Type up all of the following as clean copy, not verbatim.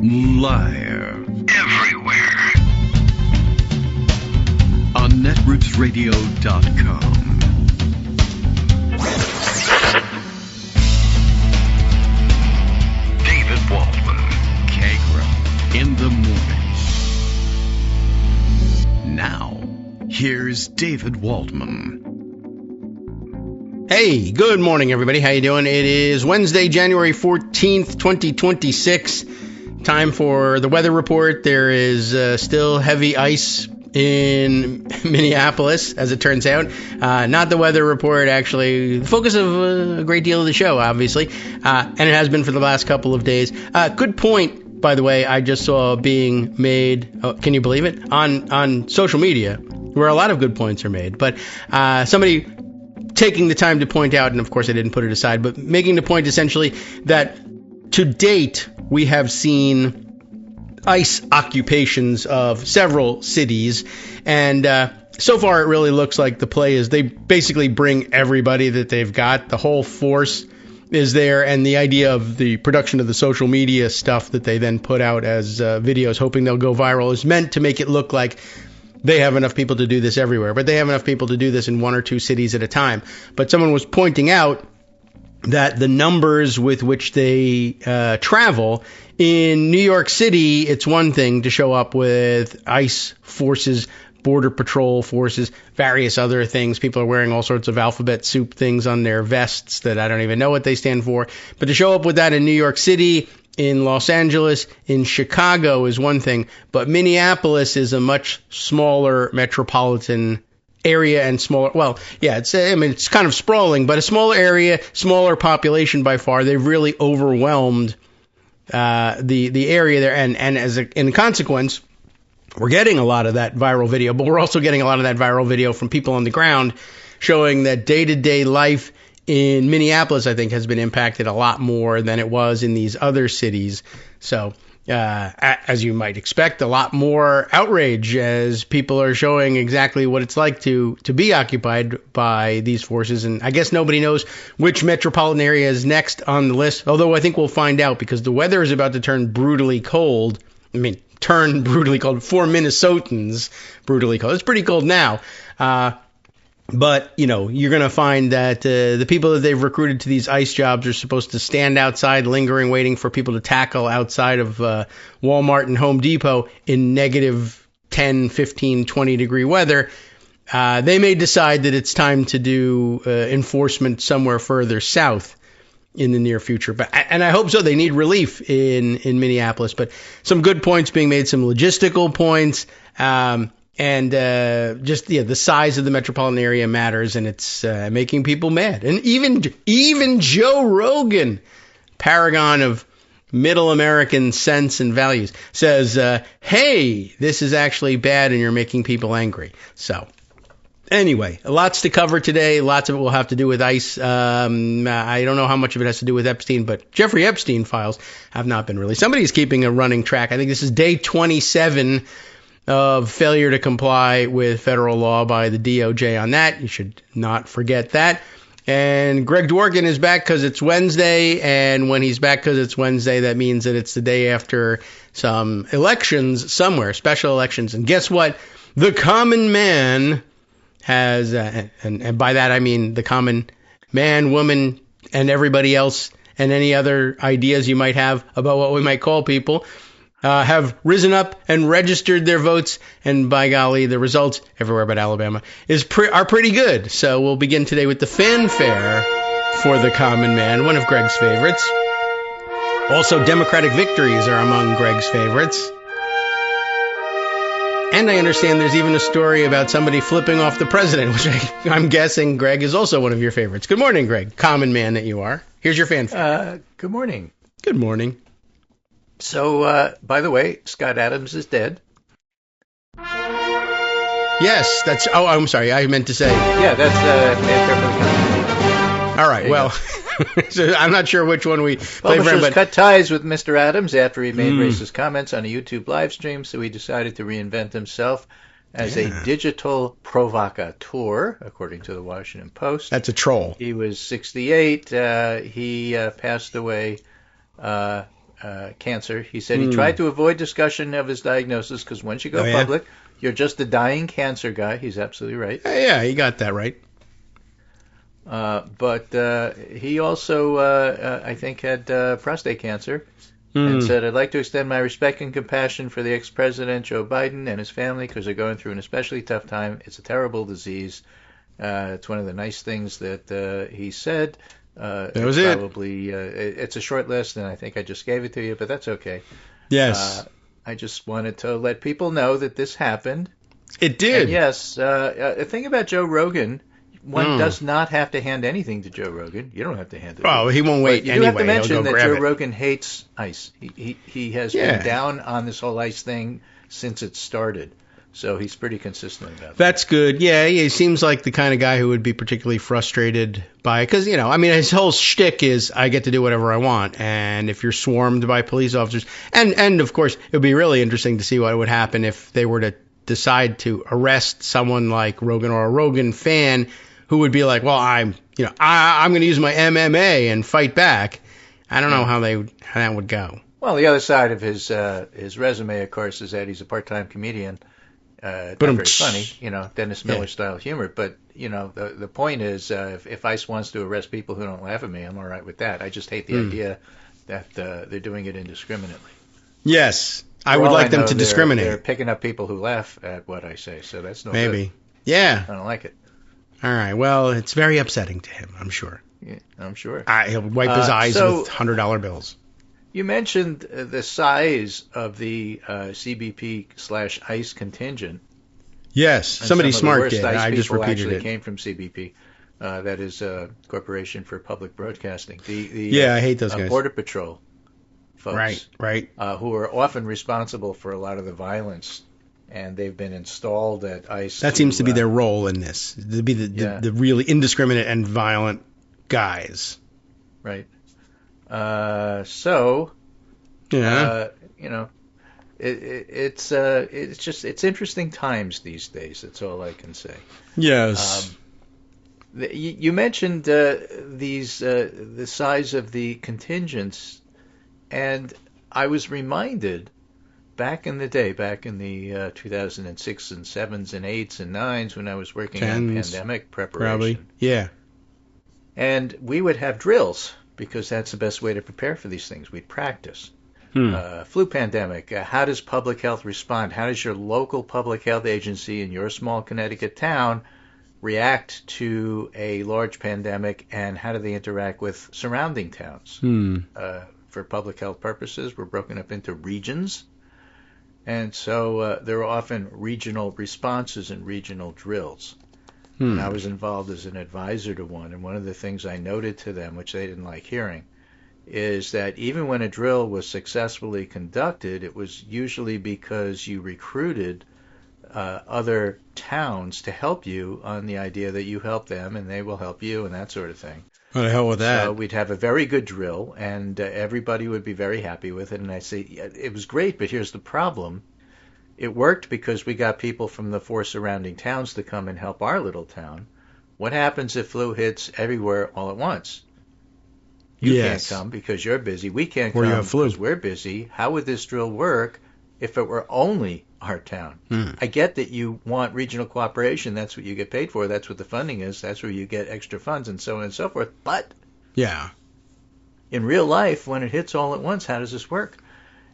Live. Everywhere. On netrootsradio.com. David Waldman. Kagro. In the morning. Now, here's David Waldman. Hey, good morning, everybody. How you doing? It is Wednesday, January 14th, 2026. Time for the weather report. There is still heavy ice in Minneapolis, as it turns out. Not the weather report, actually. The focus of a great deal of the show, obviously. And it has been for the last couple of days. Good point, by the way, I just saw being made, can you believe it? On social media, where a lot of good points are made. But somebody taking the time to point out, and of course I didn't put it aside, but making the point essentially that to date we have seen ICE occupations of several cities, and so far it really looks like the play is they basically bring everybody that they've got. The whole force is there, and the idea of the production of the social media stuff that they then put out as videos, hoping they'll go viral, is meant to make it look like they have enough people to do this everywhere, but they have enough people to do this in one or two cities at a time. But someone was pointing out that the numbers with which they travel in New York City, it's one thing to show up with ICE forces, Border Patrol forces, various other things. People are wearing all sorts of alphabet soup things on their vests that I don't even know what they stand for. But to show up with that in New York City, in Los Angeles, in Chicago is one thing, but Minneapolis is a much smaller metropolitan area and smaller. Well, yeah, it's kind of sprawling, but a smaller area, smaller population by far. They've really overwhelmed the area there, and in consequence, we're getting a lot of that viral video, but we're also getting a lot of that viral video from people on the ground showing that day-to-day life in Minneapolis, I think, has been impacted a lot more than it was in these other cities. So, as you might expect, a lot more outrage as people are showing exactly what it's like to be occupied by these forces. And I guess nobody knows which metropolitan area is next on the list, although I think we'll find out because the weather is about to turn brutally cold. Turn brutally cold for Minnesotans, brutally cold. It's pretty cold now. But, you're going to find that the people that they've recruited to these ICE jobs are supposed to stand outside, lingering, waiting for people to tackle outside of Walmart and Home Depot in negative 10, 15, 20-degree weather. They may decide that it's time to do enforcement somewhere further south in the near future. And I hope so. They need relief in Minneapolis. But some good points being made, some logistical points. And the size of the metropolitan area matters, and it's making people mad. And even Joe Rogan, paragon of middle American sense and values, says, hey, this is actually bad and you're making people angry. So anyway, lots to cover today. Lots of it will have to do with ICE. I don't know how much of it has to do with Epstein, but Jeffrey Epstein files have not been released. Somebody's keeping a running track. I think this is day 27 of failure to comply with federal law by the DOJ on that. You should not forget that. And Greg Dworkin is back because it's Wednesday, and when he's back because it's Wednesday, that means that it's the day after some elections somewhere, special elections. And guess what? The common man has, and by that I mean the common man, woman, and everybody else, and any other ideas you might have about what we might call people, have risen up and registered their votes, and by golly, the results everywhere but Alabama are pretty good. So we'll begin today with the fanfare for the common man, one of Greg's favorites. Also, Democratic victories are among Greg's favorites. And I understand there's even a story about somebody flipping off the president, which I'm guessing, Greg, is also one of your favorites. Good morning, Greg, common man that you are. Here's your fanfare. Good morning. Good morning. So, by the way, Scott Adams is dead. Yes, that's... Oh, I'm sorry. I meant to say... Yeah, that's... All right, well, so I'm not sure which one we play for him, but... cut ties with Mr. Adams after he made racist comments on a YouTube live stream, so he decided to reinvent himself as a digital provocateur, according to the Washington Post. That's a troll. He was 68. He passed away cancer. He said he tried to avoid discussion of his diagnosis because once you go public, you're just a dying cancer guy. He's absolutely right. Yeah, he got that right. But he also, I think, had prostate cancer. And said, I'd like to extend my respect and compassion for the ex-president, Joe Biden, and his family, because they're going through an especially tough time. It's a terrible disease. It's one of the nice things that he said. That was it. Probably, it's a short list, and I think I just gave it to you, but that's okay. Yes. I just wanted to let people know that this happened. It did. And yes, the thing about Joe Rogan, one does not have to hand anything to Joe Rogan. You don't have to hand it. Oh, he won't wait you anyway. You have to mention that Joe it. Rogan hates ICE. He has been down on this whole ICE thing since it started. So he's pretty consistent about that. That's good. Yeah, he seems like the kind of guy who would be particularly frustrated by it. Because, his whole shtick is I get to do whatever I want. And if you're swarmed by police officers, and of course, it would be really interesting to see what would happen if they were to decide to arrest someone like Rogan or a Rogan fan who would be like, well, I'm going to use my MMA and fight back. I don't know how that would go. Well, the other side of his resume, of course, is that he's a part-time comedian. Not very funny, Dennis Miller style humor. But the point is, if ICE wants to arrest people who don't laugh at me, I'm all right with that. I just hate the idea that they're doing it indiscriminately. Yes, I would like them to discriminate. They're picking up people who laugh at what I say, so that's no maybe. Good. Yeah, I don't like it. All right. Well, it's very upsetting to him, I'm sure. Yeah, I'm sure. He'll wipe his eyes with $100 bills. You mentioned the size of the CBP/ICE contingent. Yes, somebody smart did. I just repeated actually it. Came from CBP. That is Corporation for Public Broadcasting. I hate those guys. Border Patrol folks. Right. Who are often responsible for a lot of the violence. And they've been installed at ICE. That seems to be their role in this, to be the really indiscriminate and violent guys. Right. It's interesting times these days. That's all I can say. Yes. You mentioned the size of the contingents, and I was reminded back in the day, back in the 2006 and 7s and 8s and 9s when I was working on pandemic preparation. Probably, yeah. And we would have drills because that's the best way to prepare for these things. We'd practice. Flu pandemic, how does public health respond? How does your local public health agency in your small Connecticut town react to a large pandemic, and how do they interact with surrounding towns? For public health purposes, we're broken up into regions. And so there are often regional responses and regional drills. And I was involved as an advisor to one, and one of the things I noted to them, which they didn't like hearing, is that even when a drill was successfully conducted, it was usually because you recruited other towns to help you on the idea that you help them and they will help you and that sort of thing. What the hell with that? So we'd have a very good drill, and everybody would be very happy with it. And I say, yeah, it was great, but here's the problem. It worked because we got people from the 4 surrounding towns to come and help our little town. What happens if flu hits everywhere all at once? You can't come because you're busy. We can't come because we're busy. How would this drill work if it were only our town? I get that you want regional cooperation. That's what you get paid for. That's what the funding is. That's where you get extra funds and so on and so forth. But in real life, when it hits all at once, how does this work?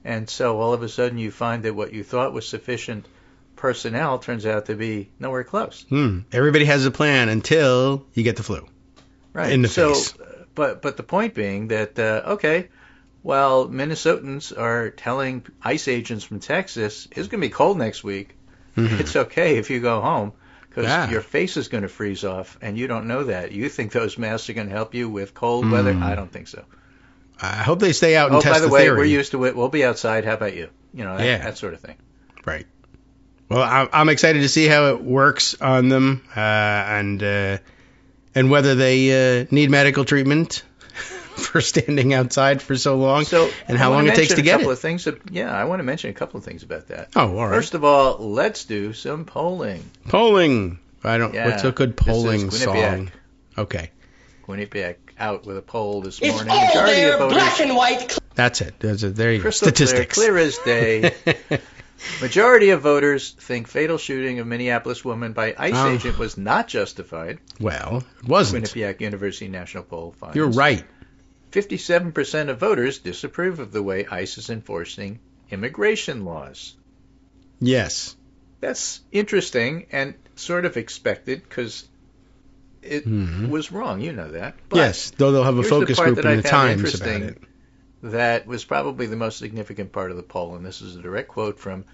And so all of a sudden you find that what you thought was sufficient personnel turns out to be nowhere close. Everybody has a plan until you get the flu. Right. In the face. But the point being that, Minnesotans are telling ICE agents from Texas, it's going to be cold next week. It's okay if you go home because your face is going to freeze off, and you don't know that. You think those masks are going to help you with cold weather? I don't think so. I hope they stay out and test by the way, theory. We're used to it. We'll be outside. How about you? That sort of thing. Right. Well, I'm excited to see how it works on them, and whether they need medical treatment for standing outside for so long, and how long it takes to get it. I want to mention a couple of things about that. Oh, all right. First of all, let's do some polling. Polling. What's a good polling song? Okay. Quinnipiac out with a poll this morning. It's all there, black and white. That's it. There you go. Crystal Statistics. Clear as day. Majority of voters think fatal shooting of Minneapolis woman by ICE agent was not justified. Well, it wasn't. Quinnipiac University National Poll finds. You're right. 57% of voters disapprove of the way ICE is enforcing immigration laws. Yes. That's interesting and sort of expected because it was wrong. You know that. But yes, though they'll have a focus group in the Times about it. That was probably the most significant part of the poll, and this is a direct quote from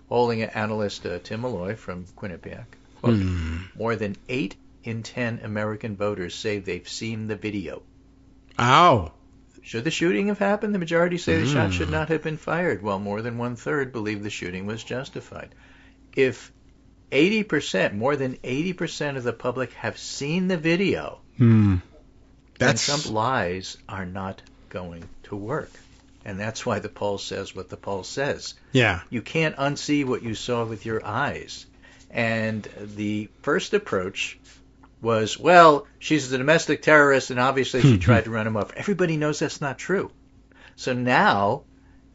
polling analyst Tim Malloy from Quinnipiac. Quote, more than 8 in 10 American voters say they've seen the video. Ow. Should the shooting have happened? The majority say the shot should not have been fired, while more than one-third believe the shooting was justified. If 80%, more than 80% of the public have seen the video, then Trump lies are not going to work. And that's why the poll says what the poll says. Yeah. You can't unsee what you saw with your eyes. And the first approach was, well, she's a domestic terrorist and obviously she tried to run him off. Everybody knows that's not true. So now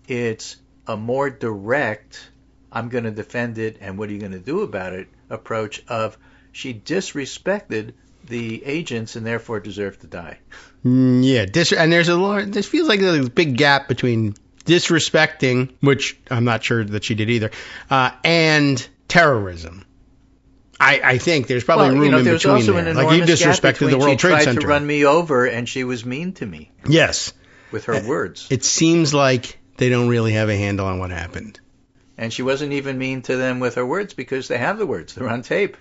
it's a more direct, I'm going to defend it and what are you going to do about it approach of she disrespected the agents and therefore deserved to die. Yeah, and there's this feels like there's a big gap between disrespecting, which I'm not sure that she did either, and terrorism. I think there's probably room in between also there. An like you disrespected the World Trade Center. She tried to run me over and she was mean to me. Yes. With her words. It seems like they don't really have a handle on what happened. And she wasn't even mean to them with her words because they have the words. They're on tape.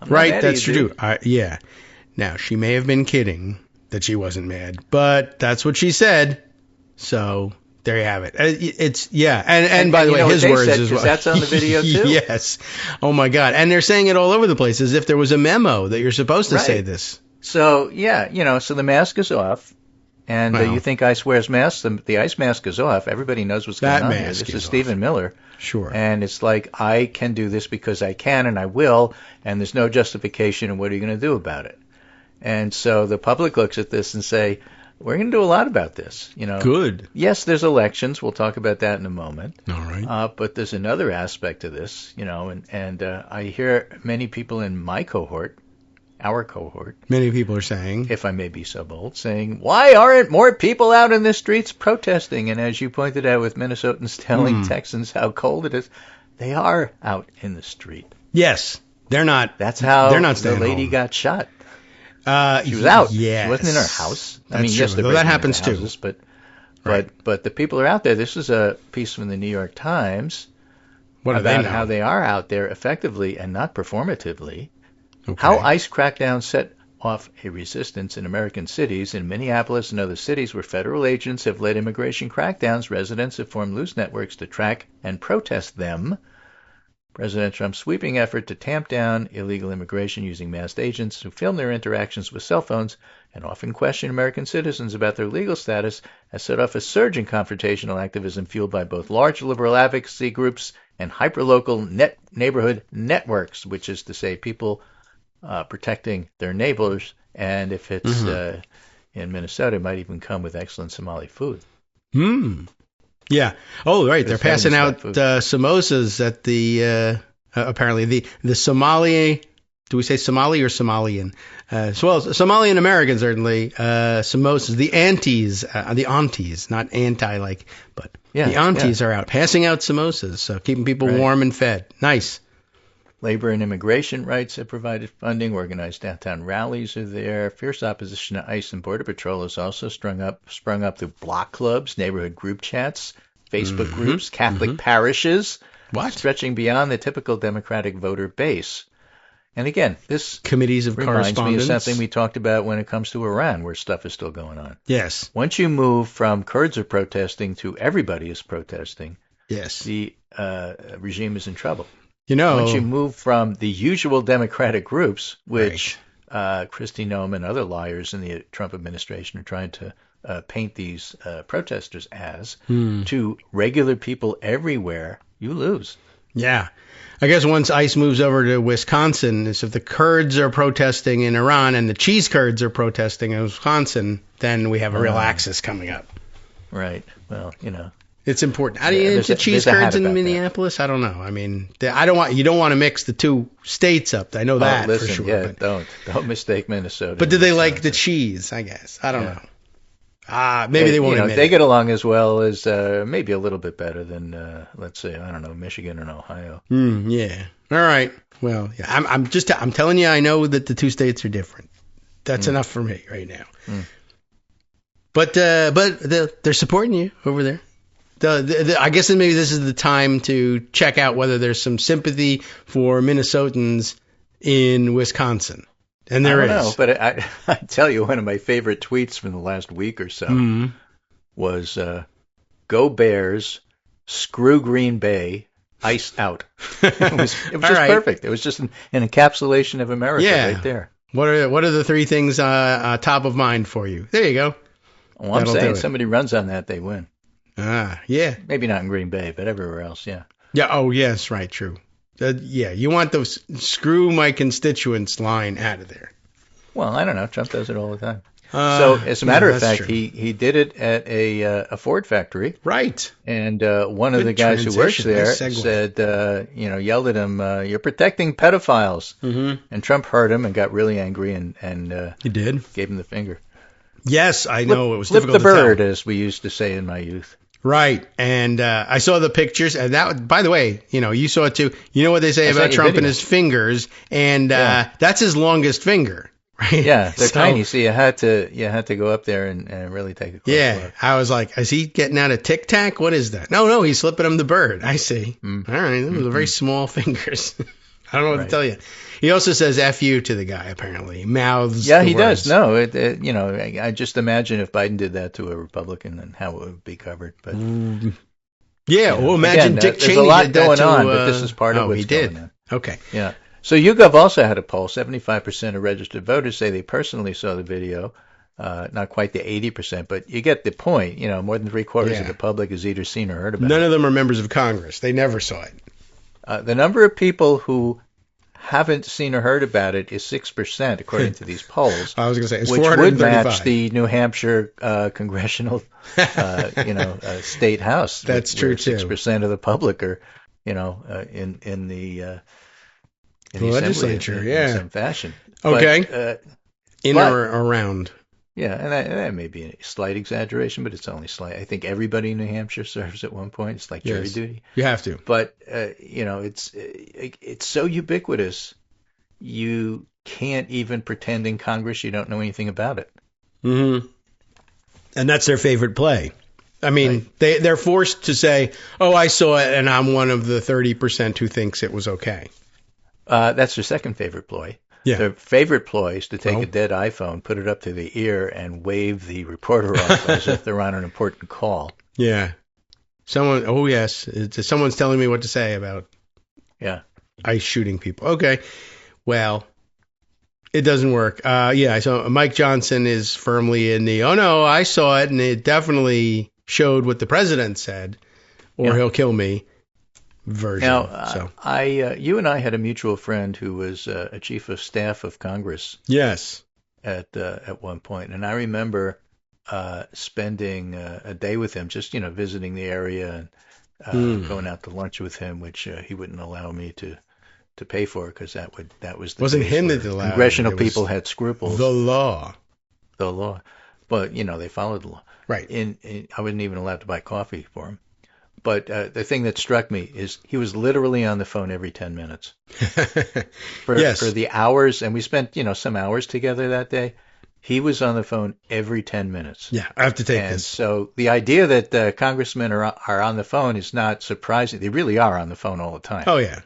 Right, that's true. Yeah. Now, she may have been kidding that she wasn't mad, but that's what she said. So there you have it. And by the way, his words as well. That's on the video too. Yes. Oh my God. And they're saying it all over the place as if there was a memo that you're supposed to say this. So so the mask is off, and you think ICE wears masks? The ICE mask is off. Everybody knows what's going on here. This is Stephen Miller. Sure. And it's like, I can do this because I can and I will, and there's no justification, and what are you going to do about it? And so the public looks at this and say, we're going to do a lot about this. Good. Yes, there's elections. We'll talk about that in a moment. All right. But there's another aspect to this, and I hear many people in my cohort, our cohort. Many people are saying, if I may be so bold, saying, why aren't more people out in the streets protesting? And as you pointed out with Minnesotans telling Texans how cold it is, they are out in the street. Yes. They're not. That's how they're not the lady home. got shot. She was out. Yes. She wasn't in her house. That's true. That happens too. But the people are out there. This is a piece from the New York Times about how they are out there effectively and not performatively. Okay. How ICE crackdown set off a resistance in American cities. In Minneapolis and other cities where federal agents have led immigration crackdowns, residents have formed loose networks to track and protest them. President Trump's sweeping effort to tamp down illegal immigration using masked agents who film their interactions with cell phones and often question American citizens about their legal status has set off a surge in confrontational activism fueled by both large liberal advocacy groups and hyperlocal neighborhood networks, which is to say people protecting their neighbors, and if it's in Minnesota, it might even come with excellent Somali food. Yeah. Oh, right. They're passing out samosas at the apparently the Somali. Do we say Somali or Somalian? Somalian Americans certainly samosas. The aunties, not anti but the aunties are out passing out samosas, so keeping people warm and fed. Nice. Labor and immigration rights have provided funding. Organized downtown rallies are there. Fierce opposition to ICE and Border Patrol has also sprung up through block clubs, neighborhood group chats, Facebook groups, Catholic parishes, stretching beyond the typical Democratic voter base. And again, this committees of reminds correspondence me of something we talked about when it comes to Iran, where stuff is still going on. Yes. Once you move from Kurds are protesting to everybody is protesting, the regime is in trouble. Once you move from the usual Democratic groups, which Kristi Noem and other liars in the Trump administration are trying to paint these protesters as, to regular people everywhere, you lose. Yeah. I guess once ICE moves over to Wisconsin, if the Kurds are protesting in Iran and the cheese Kurds are protesting in Wisconsin, then we have a real axis coming up. Right. Well, It's important. Are you into cheese curds in Minneapolis? I don't know. I mean, you don't want to mix the two states up. I know that for sure. Yeah, don't mistake Minnesota. But do they like the cheese? I guess I don't know. Maybe they won't admit they it. get along as well as maybe a little bit better than let's say, I don't know, Michigan and Ohio. Yeah. All right. Well, yeah. I'm telling you, I know that the two states are different. That's enough for me right now. But they're supporting you over there. I guess maybe this is the time to check out whether there's some sympathy for Minnesotans in Wisconsin. And there is. I don't know, but I tell you, one of my favorite tweets from the last week or so was, "Go Bears, screw Green Bay, ice out." It was just perfect. It was just an encapsulation of America right there. What are the three things top of mind for you? There you go. Well, I'm saying somebody runs on that, they win. Yeah. Maybe not in Green Bay, but everywhere else, yeah. Yeah. Oh, yes. Right. True. You want those "screw my constituents" line out of there. Well, I don't know. Trump does it all the time. So, as a matter of fact, he did it at a Ford factory. Right. And one of the guys who works there said, yelled at him, "You're protecting pedophiles." Mm-hmm. And Trump heard him and got really angry and he did. Gave him the finger. Yes, I know. It was difficult to tell. Flip the bird, as we used to say in my youth. Right. And I saw the pictures. And that, by the way, you saw it too. You know what they say about Trump and his fingers? And that's his longest finger. Right? Yeah, they're tiny. So you had to go up there and really take a close look. I was like, is he getting out of Tic Tac? What is that? No, he's slipping him the bird. I see. All right. Those are very small fingers. I don't know what to tell you. He also says "F you" to the guy, apparently. Mouths. Yeah, he does. No, I just imagine if Biden did that to a Republican and how it would be covered. But well, imagine Dick Cheney. There's a lot going on, but this is part of what's going on. Okay. Yeah. So YouGov also had a poll. 75% of registered voters say they personally saw the video. Not quite the 80%, but you get the point. More than 3/4 of the public has either seen or heard about it. None of them are members of Congress. They never saw it. The number of people who haven't seen or heard about it is 6%, according to these polls. I was going to say, it's which would match the New Hampshire congressional, state house. That's true too. 6% of the public are, in the legislature, in some fashion. Okay, but, or around. Yeah, and that may be a slight exaggeration, but it's only slight. I think everybody in New Hampshire serves at one point. It's like jury duty. You have to. But it's so ubiquitous, you can't even pretend in Congress you don't know anything about it. Mm-hmm. And that's their favorite play. I mean, they're forced to say, "Oh, I saw it, and I'm one of the 30% who thinks it was okay." That's their second favorite ploy. Yeah. Their favorite ploy is to take a dead iPhone, put it up to the ear, and wave the reporter off as if they're on an important call. Yeah. Someone's telling me what to say about ICE shooting people. Okay. Well, it doesn't work. So Mike Johnson is firmly in the, "Oh, no, I saw it, and it definitely showed what the president said, or he'll kill me." Version. Now, you and I had a mutual friend who was a chief of staff of Congress. Yes. At one point, and I remember spending a day with him, just visiting the area and going out to lunch with him, which he wouldn't allow me to pay for because that was the wasn't him that allowed. Congressional people had scruples. The law, but they followed the law. Right. I wasn't even allowed to buy coffee for him. But the thing that struck me is he was literally on the phone every 10 minutes. For the hours, and we spent, some hours together that day. He was on the phone every 10 minutes. Yeah, I have to take this. So the idea that congressmen are on the phone is not surprising. They really are on the phone all the time. Oh, yeah.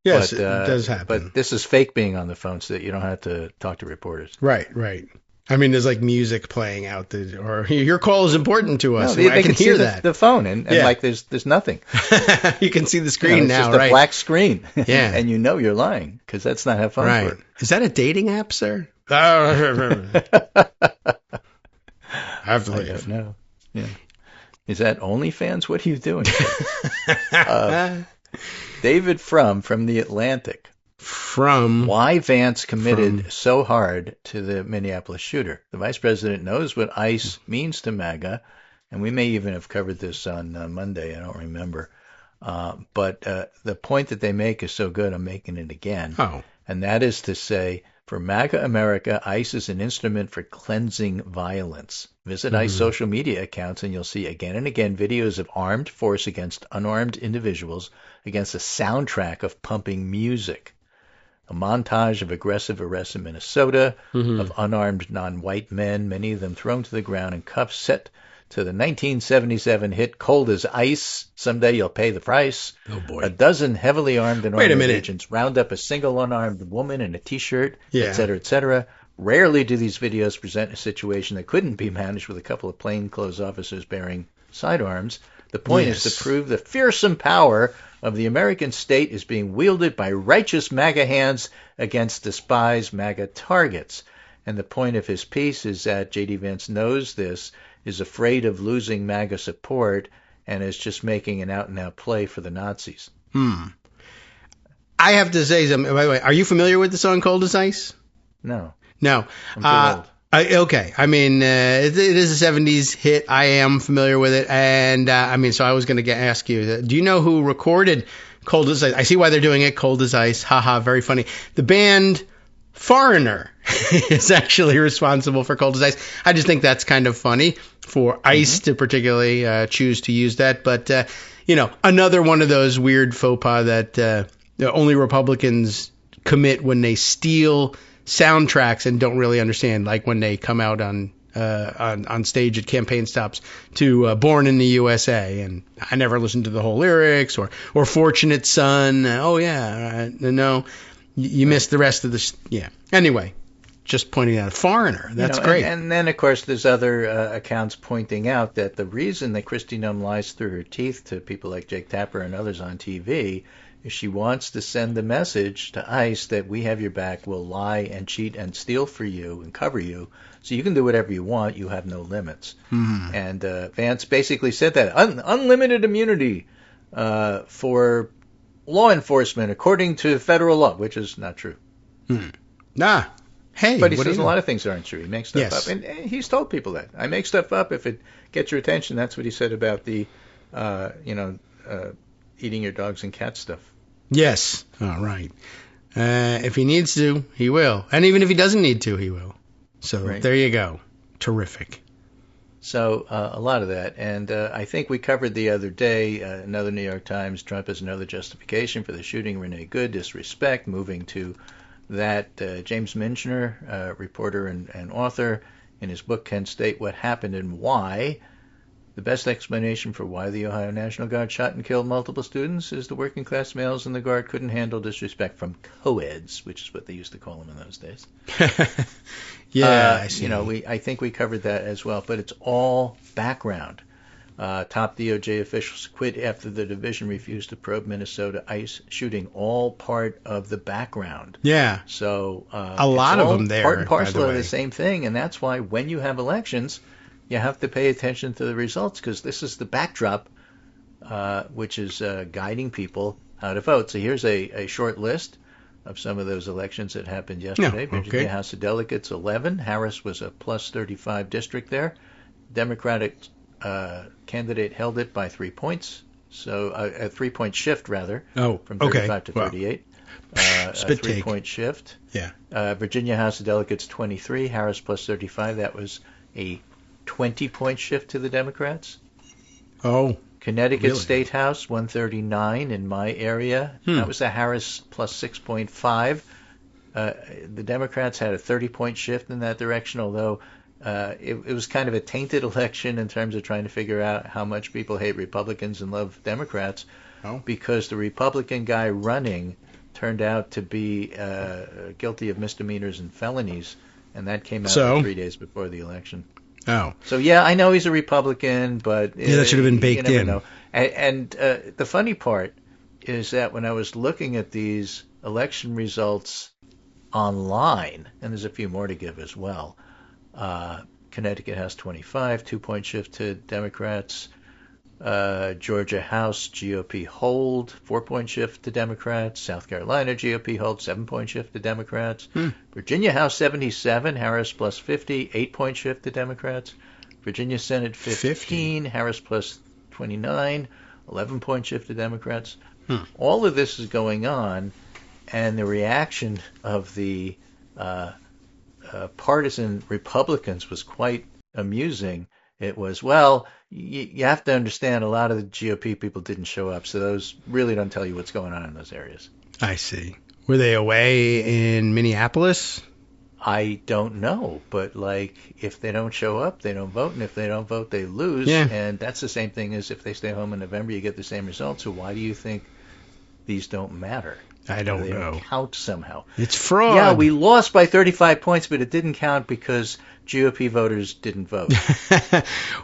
Yes, it does happen. But this is fake being on the phone so that you don't have to talk to reporters. Right. I mean, there's like music playing out, or your call is important to us. No, I can hear that. The phone, and there's nothing. You can see the screen now, it's just a black screen. Yeah, and you're lying because that's not how phones work. Is that a dating app, sir? I have to leave. I don't know. Yeah. Is that OnlyFans? What are you doing? David from The Atlantic. Why Vance committed so hard to the Minneapolis shooter. The vice president knows what ICE means to MAGA. and we may even have covered this on Monday, I don't remember. But the point that they make is so good, I'm making it again. Oh. And that is to say, for MAGA America, ICE is an instrument for cleansing violence. Visit ICE social media accounts and you'll see again and again videos of armed force against unarmed individuals against a soundtrack of pumping music. A montage of aggressive arrests in Minnesota of unarmed non-white men, many of them thrown to the ground in cuffs, set to the 1977 hit Cold as Ice, Someday You'll Pay the Price. Oh, boy. A dozen heavily armed and Wait a armed minute. agents round up a single unarmed woman in a T-shirt, Yeah. et cetera, et cetera. Rarely do these videos present a situation that couldn't be managed with a couple of plainclothes officers bearing sidearms. The point is to prove the fearsome power of the American state is being wielded by righteous MAGA hands against despised MAGA targets. And the point of his piece is that J.D. Vance knows this, is afraid of losing MAGA support, and is just making an out-and-out play for the Nazis. I have to say something. By the way, are you familiar with the song Cold as Ice? No. No. I'm too old. Okay. I mean, it is a 70s hit. I am familiar with it. And, I mean, so I was going to ask you, do you know who recorded Cold as Ice? I see why they're doing it. Cold as Ice. Haha, very funny. The band Foreigner is actually responsible for Cold as Ice. I just think that's kind of funny for ICE to particularly choose to use that. But, another one of those weird faux pas that only Republicans commit when they steal soundtracks and don't really understand, like when they come out on stage at campaign stops to Born in the USA, and I never listened to the whole lyrics, or Fortunate Son. Oh yeah, no, you missed the rest of the. Yeah. Anyway, just pointing out a Foreigner. That's great. And then of course there's other accounts pointing out that the reason that Kristi Noem lies through her teeth to people like Jake Tapper and others on TV is she wants to send the message to ICE that we have your back, we'll lie and cheat and steal for you and cover you, so you can do whatever you want, you have no limits. And Vance basically said that unlimited immunity for law enforcement according to federal law, which is not true. Hey, but he says a lot of things aren't true. He makes stuff Yes. up, and he's told people that. I make stuff up if it gets your attention. That's what he said about the, eating your dogs and cat stuff. Yes. All right. If he needs to, he will. And even if he doesn't need to, he will. So There you go. Terrific. So a lot of that. And I think we covered the other day, another New York Times, Trump has another justification for the shooting, Renee Good, disrespect, moving to that. James Michener, reporter and author, in his book Can State What Happened and Why. The best explanation for why the Ohio National Guard shot and killed multiple students is the working class males in the Guard couldn't handle disrespect from co-eds, which is what they used to call them in those days. I see. I think we covered that as well, but it's all background. Top DOJ officials quit after the division refused to probe Minnesota ICE shooting, all part of the background. Yeah. So a lot of them there, part and parcel by the of way. the same thing, and that's why when you have elections, you have to pay attention to the results, because this is the backdrop, which is guiding people how to vote. So here's a short list of some of those elections that happened yesterday. Virginia House of Delegates 11. Harris was a plus 35 district there. Democratic candidate held it by 3 points. So a 3-point shift, rather, from 35 to 38. A 3-point shift. Yeah. Virginia House of Delegates 23. Harris plus 35. That was a 20-point shift to the Democrats. Connecticut State House 139 in my area. That was a Harris plus 6.5. The Democrats had a 30-point shift in that direction, although it was kind of a tainted election in terms of trying to figure out how much people hate Republicans and love Democrats, because the Republican guy running turned out to be guilty of misdemeanors and felonies, and that came out 3 days before the election. So yeah, I know he's a Republican, but that should have been baked in. Know. And the funny part is that when I was looking at these election results online, and there's a few more to give as well. Connecticut has 25, 2-point shift to Democrats. Georgia House GOP hold, 4-point shift to Democrats. South Carolina GOP hold, 7-point shift to Democrats. Virginia House 77, Harris plus 50, 8-point shift to Democrats. Virginia Senate 15. Harris plus 29, 11-point shift to Democrats. All of this is going on, and the reaction of the partisan Republicans was quite amusing. It was, well, you have to understand a lot of the GOP people didn't show up, so those really don't tell you what's going on in those areas. I see. Were they away in Minneapolis? I don't know, but like if they don't show up, they don't vote, and if they don't vote, they lose. Yeah. And that's the same thing as if they stay home in November, you get the same results. So why do you think these don't matter? I don't they know. Don't count somehow. It's fraud. Yeah, we lost by 35 points, but it didn't count because GOP voters didn't vote.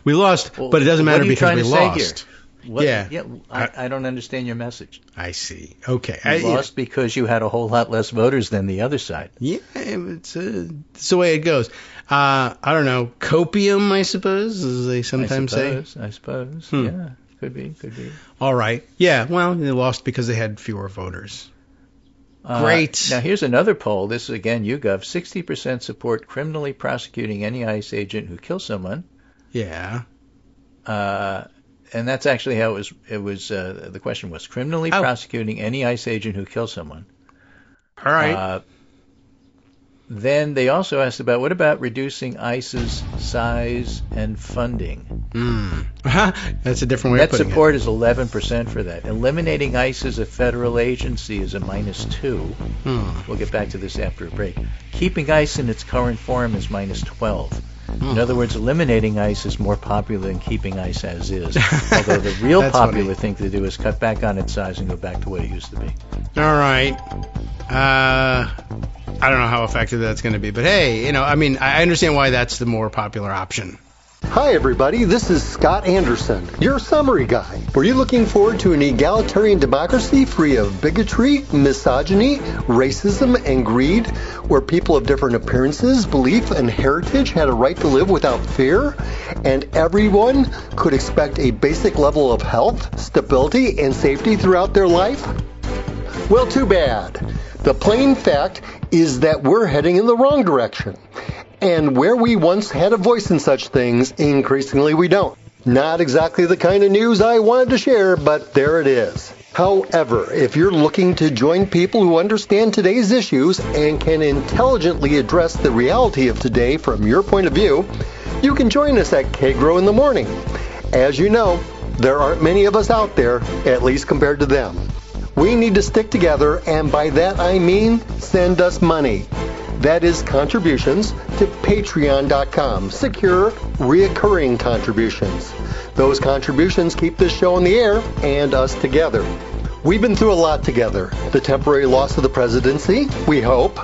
We lost, but it doesn't matter because we lost. I don't understand your message. I see. Okay. You lost because you had a whole lot less voters than the other side. Yeah, it's the way it goes. I don't know. Copium, I suppose, as they sometimes say. I suppose. Yeah, could be. All right. Yeah, well, they lost because they had fewer voters. Great. Now, here's another poll. This is, again, YouGov. 60% support criminally prosecuting any ICE agent who kills someone. Yeah. And that's actually how it was. The question was criminally prosecuting any ICE agent who kills someone. All right. Then they also asked about what about reducing ICE's size and funding? That's a different way of putting it. Net support is 11% for that. Eliminating ICE as a federal agency is a -2. We'll get back to this after a break. Keeping ICE in its current form is -12. In other words, eliminating ICE is more popular than keeping ICE as is. Although the real popular thing to do is cut back on its size and go back to what it used to be. All right. I don't know how effective that's going to be, but hey, I understand why that's the more popular option. Hi everybody, this is Scott Anderson, your summary guy. Were you looking forward to an egalitarian democracy free of bigotry, misogyny, racism, and greed, where people of different appearances, belief, and heritage had a right to live without fear, and everyone could expect a basic level of health, stability, and safety throughout their life? Well, too bad. The plain fact is that we're heading in the wrong direction. And where we once had a voice in such things, increasingly we don't. Not exactly the kind of news I wanted to share, but there it is. However, if you're looking to join people who understand today's issues and can intelligently address the reality of today from your point of view, you can join us at Kagro in the morning. As you know, there aren't many of us out there, at least compared to them. We need to stick together, and by that I mean send us money. That is contributions to patreon.com, secure, reoccurring contributions. Those contributions keep this show on the air and us together. We've been through a lot together. The temporary loss of the presidency, we hope.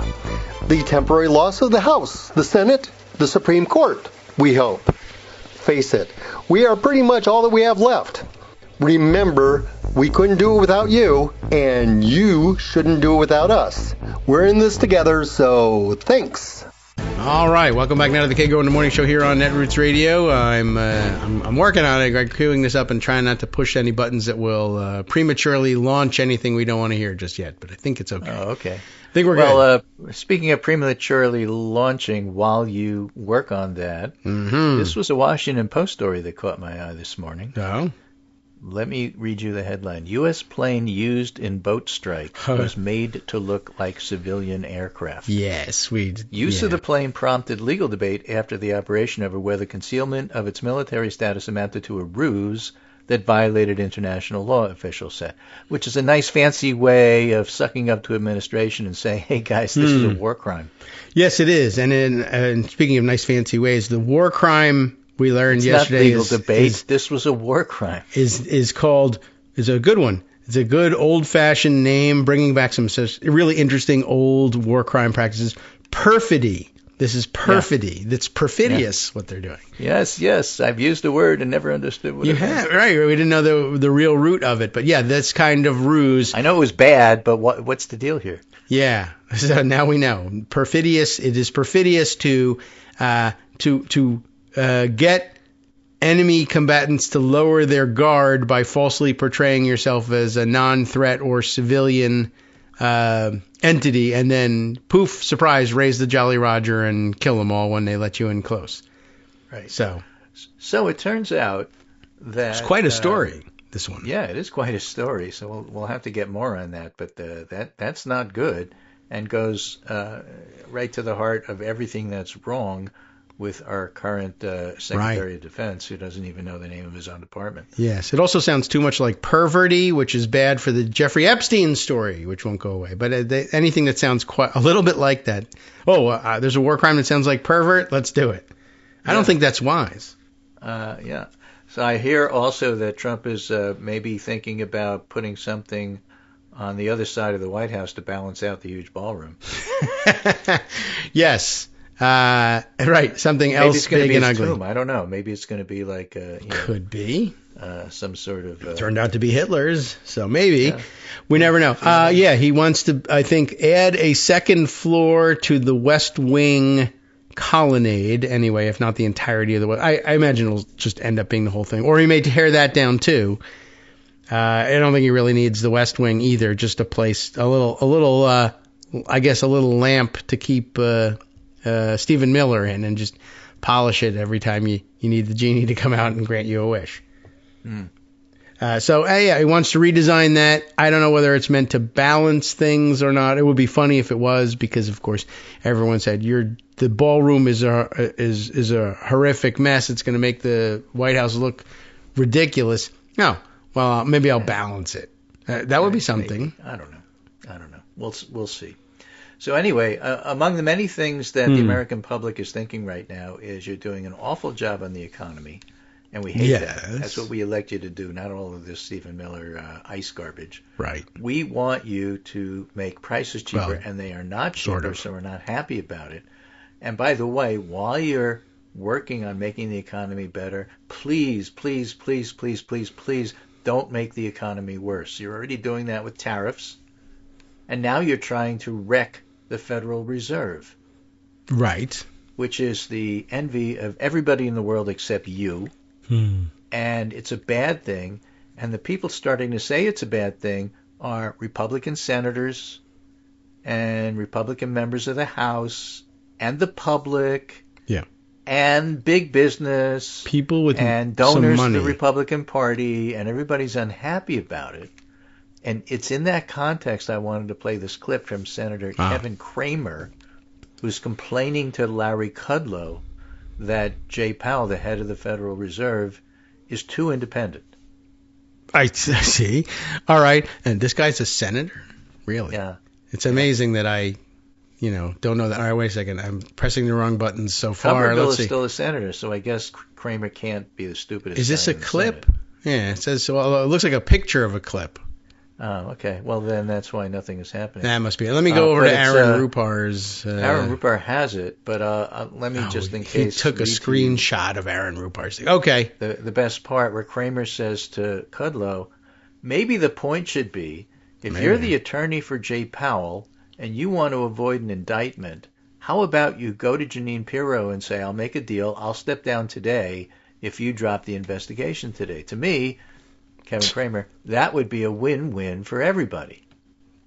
The temporary loss of the House, the Senate, the Supreme Court, we hope. Face it, we are pretty much all that we have left. Remember, we couldn't do it without you, and you shouldn't do it without us. We're in this together, so thanks. All right, welcome back now to the Kagro in the Morning Show here on Netroots Radio. I'm working on it. I'm queuing this up and trying not to push any buttons that will prematurely launch anything we don't want to hear just yet, but I think it's okay. Oh, okay. I think we're good. Speaking of prematurely launching, while you work on that, this was a Washington Post story that caught my eye this morning. Oh. Let me read you the headline. U.S. plane used in boat strike was made to look like civilian aircraft. Yes. Use of the plane prompted legal debate after the operation over whether concealment of its military status amounted to a ruse that violated international law, officials said, which is a nice fancy way of sucking up to administration and saying, hey, guys, this is a war crime. Yes, it is. And speaking of nice fancy ways, the war crime we learned yesterday not legal debate. This was a war crime. Is a good one. It's a good old-fashioned name, bringing back some really interesting old war crime practices. Perfidy. This is perfidy. Yeah. That's perfidious what they're doing. Yes. I've used the word and never understood what it meant. Right. We didn't know the real root of it. But yeah, that's kind of ruse. I know it was bad, but what's the deal here? Yeah. So now we know. Perfidious. It is perfidious to get enemy combatants to lower their guard by falsely portraying yourself as a non-threat or civilian entity, and then, poof, surprise, raise the Jolly Roger and kill them all when they let you in close. Right. So So it turns out that It's quite a story, this one. Yeah, it is quite a story. So we'll have to get more on that. But that's not good, and goes right to the heart of everything that's wrong with our current Secretary of Defense, who doesn't even know the name of his own department. Yes, it also sounds too much like perverty, which is bad for the Jeffrey Epstein story, which won't go away. But anything that sounds quite a little bit like that. Oh, there's a war crime that sounds like pervert. Let's do it. I don't think that's wise. Yeah. So I hear also that Trump is maybe thinking about putting something on the other side of the White House to balance out the huge ballroom. Yes. Right. Something Maybe else it's going to big be and his ugly. tomb. I don't know. Maybe it's going to be like Could be. Some sort of. Turned out to be Hitler's, so maybe. Yeah. We never know. Yeah, he wants to, I think, add a second floor to the West Wing colonnade. Anyway, if not the entirety of the. I imagine it'll just end up being the whole thing, or he may tear that down too. I don't think he really needs the West Wing either. Just a place, a little, I guess, a little lamp to keep Stephen Miller in, and just polish it every time you need the genie to come out and grant you a wish. So yeah, he wants to redesign that. I don't know whether it's meant to balance things or not. It would be funny if it was, because of course everyone said the ballroom is a horrific mess. It's going to make the White House look ridiculous. No, well maybe I'll balance it. That would be something. Maybe. I don't know. We'll see. So anyway, among the many things that the American public is thinking right now is you're doing an awful job on the economy. And we hate that. That's what we elect you to do, not all of this Stephen Miller ice garbage. Right. We want you to make prices cheaper, and they are not cheaper, so we're not happy about it. And by the way, while you're working on making the economy better, please, please, please, please, please, please don't make the economy worse. You're already doing that with tariffs, and now you're trying to wreck the Federal Reserve. Right. Which is the envy of everybody in the world except you. And it's a bad thing, and the people starting to say it's a bad thing are Republican senators and Republican members of the House and the public, and big business, people with and donors some money. to the Republican Party, and everybody's unhappy about it. And it's in that context I wanted to play this clip from Senator Kevin Cramer, who's complaining to Larry Kudlow that Jay Powell, the head of the Federal Reserve, is too independent. I see. All right. And this guy's a senator? Really? Yeah. It's amazing that I, don't know that. All right, wait a second. I'm pressing the wrong buttons so far. Tuberville Let's see. is still a senator, so I guess Cramer can't be the stupidest. Is this guy a in the clip? Senate. Yeah, it says, well, it looks like a picture of a clip. Oh, okay. Well, then that's why nothing is happening. That must be it. Let me go over to Aaron Rupar's. Aaron Rupar has it, but let me just in case. He took a screenshot of Aaron Rupar's thing. Okay. The best part where Cramer says to Kudlow, maybe the point should be, if you're the attorney for Jay Powell and you want to avoid an indictment, how about you go to Jeanine Pirro and say, I'll make a deal, I'll step down today if you drop the investigation today. To me, Kevin Cramer, that would be a win-win for everybody.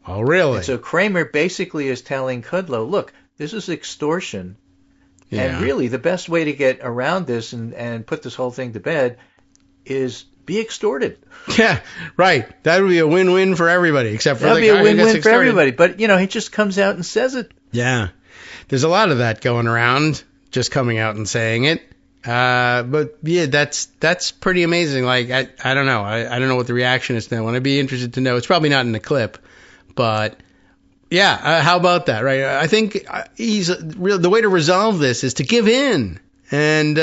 Oh, really? And so Cramer basically is telling Kudlow, look, this is extortion, and really the best way to get around this and put this whole thing to bed is be extorted. Yeah, right. That would be a win-win for everybody, except for the guy who gets extorted. That would be a win-win for everybody, but, he just comes out and says it. Yeah. There's a lot of that going around, just coming out and saying it. But yeah, that's pretty amazing. Like, I don't know. I don't know what the reaction is to that one. I'd be interested to know. It's probably not in the clip, but yeah, how about that, right? I think the way to resolve this is to give in and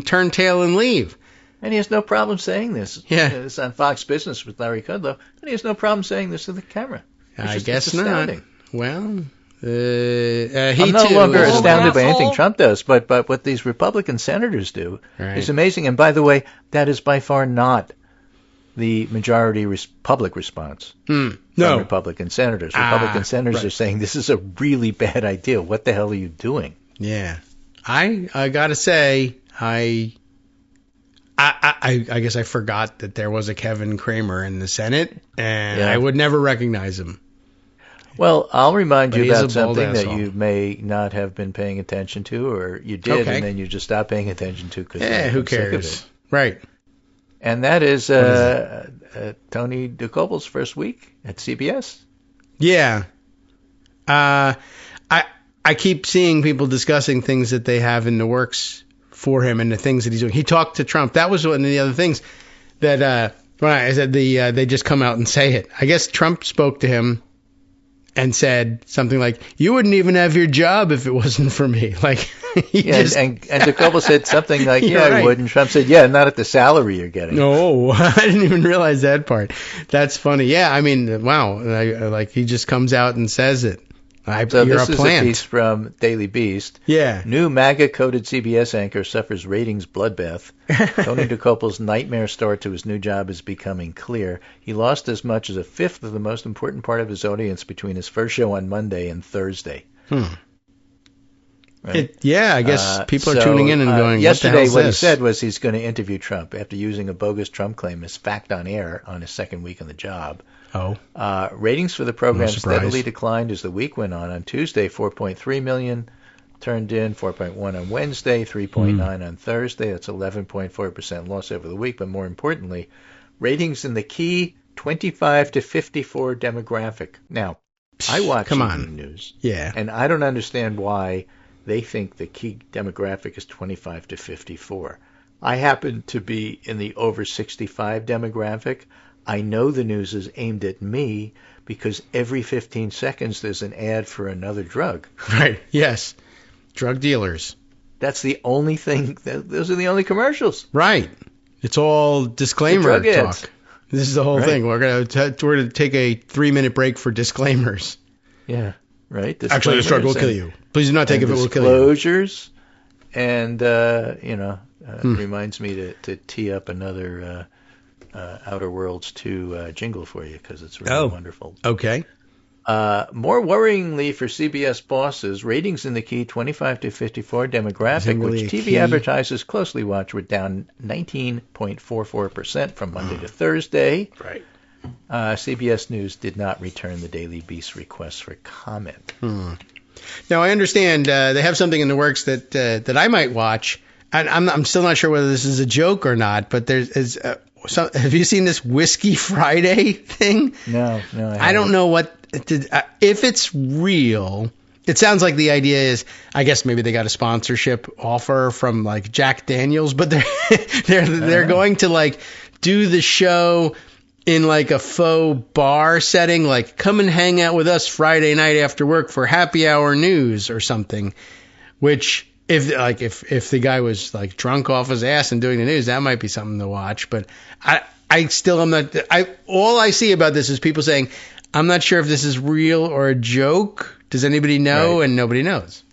turn tail and leave. And he has no problem saying this. Yeah. It's on Fox Business with Larry Kudlow, and he has no problem saying this to the camera. I guess not. Well, I'm no longer astounded by anything Trump does, but what these Republican senators do is amazing. And by the way, that is by far not the majority public response from Republican senators. Republican senators are saying this is a really bad idea. What the hell are you doing? Yeah, I gotta say, I guess I forgot that there was a Kevin Cramer in the Senate, and I would never recognize him. Well, I'll remind But you he is about a bold something that asshole. you may not have been paying attention to, or you did, Okay. and then you just stopped paying attention to because Who cares? Right. And that is What Tony DeCoble's first week at CBS. Yeah. I keep seeing people discussing things that they have in the works for him and the things that he's doing. He talked to Trump. That was one of the other things that when I said they just come out and say it. I guess Trump spoke to him and said something like, "You wouldn't even have your job if it wasn't for me." Like and DeCoble said something like, You're "Yeah, I right. would," and Trump said, "Yeah, not at the salary you're getting." No, I didn't even realize that part. That's funny. Yeah, I mean, wow. Like he just comes out and says it. So You're this a is plant. a piece from Daily Beast. Yeah. New MAGA-coded CBS anchor suffers ratings bloodbath. Tony DeCoble's nightmare start to his new job is becoming clear. He lost as much as a fifth of the most important part of his audience between his first show on Monday and Thursday. Right? I guess people are tuning in and going, yesterday what the hell is he this? said was he's going to interview Trump after using a bogus Trump claim as fact on air on his second week on the job. Oh. Ratings for the program No surprise. steadily declined as the week went on. On Tuesday, 4.3 million turned in, 4.1 on Wednesday, 3.9 on Thursday. That's 11.4% loss over the week. But more importantly, ratings in the key 25 to 54 demographic. Now, I watch evening news. Yeah. And I don't understand why they think the key demographic is 25 to 54. I happen to be in the over 65 demographic. I know the news is aimed at me because every 15 seconds there's an ad for another drug. Right. Yes. Drug dealers. That's the only thing. Those are the only commercials. Right. It's all disclaimer The drug talk. ads. This is the whole thing. We're gonna take a 3-minute break for disclaimers. Yeah. Right. Actually, this drug will kill you. Please do not take if it will kill you. Disclosures. And reminds me to tee up another Outer Worlds 2 jingle for you because it's really wonderful. Okay. More worryingly for CBS bosses, ratings in the key 25 to 54 demographic, really which a TV key? advertisers closely watch, were down 19.44% from Monday to Thursday. Right. CBS News did not return the Daily Beast request for comment. Now I understand they have something in the works that I might watch, and I'm still not sure whether this is a joke or not. But have you seen this Whiskey Friday thing? No. I don't know if it's real. It sounds like the idea is, I guess maybe they got a sponsorship offer from like Jack Daniels, but they're going to like do the show in like a faux bar setting, like come and hang out with us Friday night after work for happy hour news or something. Which if the guy was like drunk off his ass and doing the news, that might be something to watch. But I still am not. All I see about this is people saying, I'm not sure if this is real or a joke. Does anybody know? Right. And nobody knows.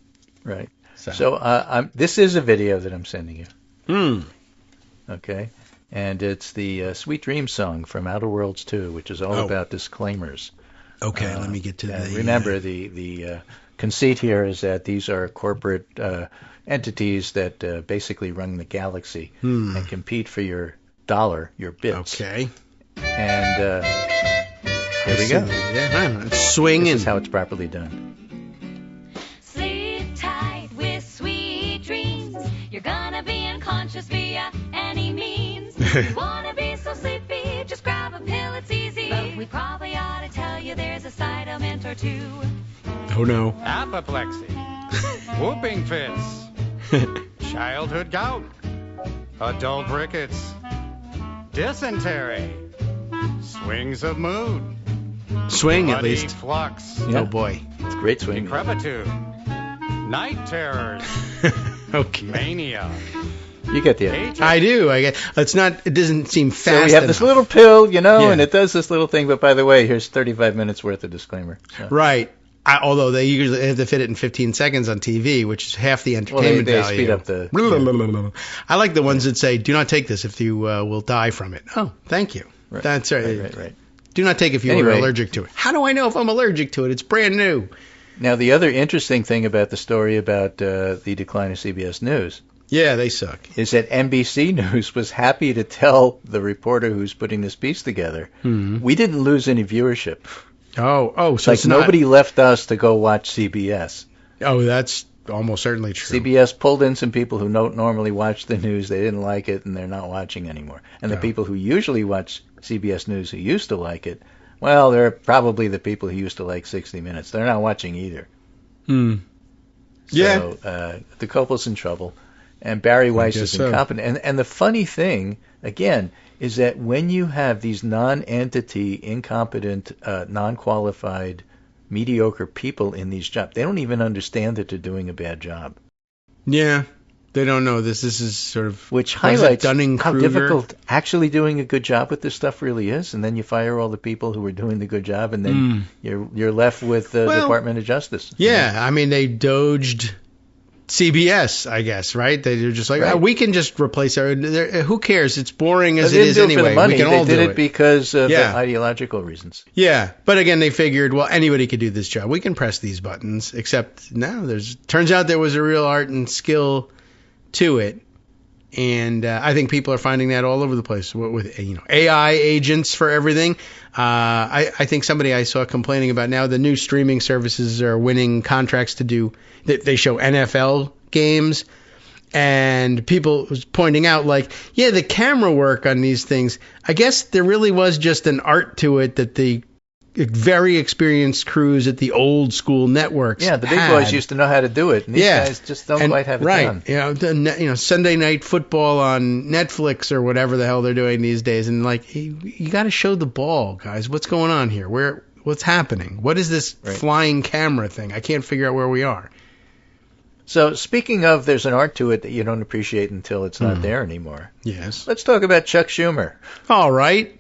Right. So this is a video that I'm sending you. Okay. And it's the Sweet Dreams song from Outer Worlds 2, which is all about disclaimers. Okay, let me get to the... Remember, the conceit here is that these are corporate entities that basically run the galaxy and compete for your dollar, your bits. Okay. And here we go. It's swinging. This is how it's properly done. Sleep tight with sweet dreams. You're gonna be unconscious via any means. You wanna be so sleepy, just grab a pill, it's easy. But we probably ought to tell you there's a side element or two. Oh no. Apoplexy, whooping fits, childhood gout, adult rickets, dysentery, swings of mood, swing at bloody least. Flux, Yeah. Oh boy. It's a great swing. decrepitude, night terrors, Okay. mania. You get the idea. I do. I get. It doesn't seem fast. So we have this enough. little pill, Yeah. and it does this little thing. But by the way, here's 35 minutes worth of disclaimer. So. Right. Although they usually have to fit it in 15 seconds on TV, which is half the Well, entertainment they value. speed up the. I like the ones that say, "Do not take this if you will die from it." Oh, thank you. Right. That's right. Right. Do not take if you are allergic to it. How do I know if I'm allergic to it? It's brand new. Now, the other interesting thing about the story about the decline of CBS News Yeah, they suck. is that NBC News was happy to tell the reporter who's putting this piece together, we didn't lose any viewership. So Like it's not. nobody left us to go watch CBS. Oh, that's almost certainly true. CBS pulled in some people who don't normally watch the news. They didn't like it, and they're not watching anymore. And the people who usually watch CBS News who used to like it, well, they're probably the people who used to like 60 Minutes. They're not watching either. Yeah. So the culprit's in trouble, and Barry Weiss is incompetent. And the funny thing, again, is that when you have these non-entity, incompetent, non-qualified, mediocre people in these jobs, they don't even understand that they're doing a bad job. Yeah. They don't know this. This is sort of... Which highlights how Dunning-Kruger? difficult actually doing a good job with this stuff really is. And then you fire all the people who were doing the good job, and then you're left with the Department of Justice. Yeah, I mean, they doged CBS, I guess, right? They're just like, we can just replace our... Who cares? It's boring as it is anyway. For the money. We can all they do did it because of ideological reasons. Yeah, but again, they figured, well, anybody could do this job. We can press these buttons, except now turns out there was a real art and skill to it. And I think people are finding that all over the place with AI agents for everything. I think somebody I saw complaining about now the new streaming services are winning contracts to do. They show NFL games, and people was pointing out like, yeah, the camera work on these things. I guess there really was just an art to it that the very experienced crews at the old school networks. Yeah, the big boys used to know how to do it, and these guys just don't quite have it done. Right, Sunday night football on Netflix or whatever the hell they're doing these days, and like, you got to show the ball, guys. What's going on here? What's happening? What is this flying camera thing? I can't figure out where we are. So speaking of, there's an art to it that you don't appreciate until it's not there anymore. Yes. Let's talk about Chuck Schumer. All right.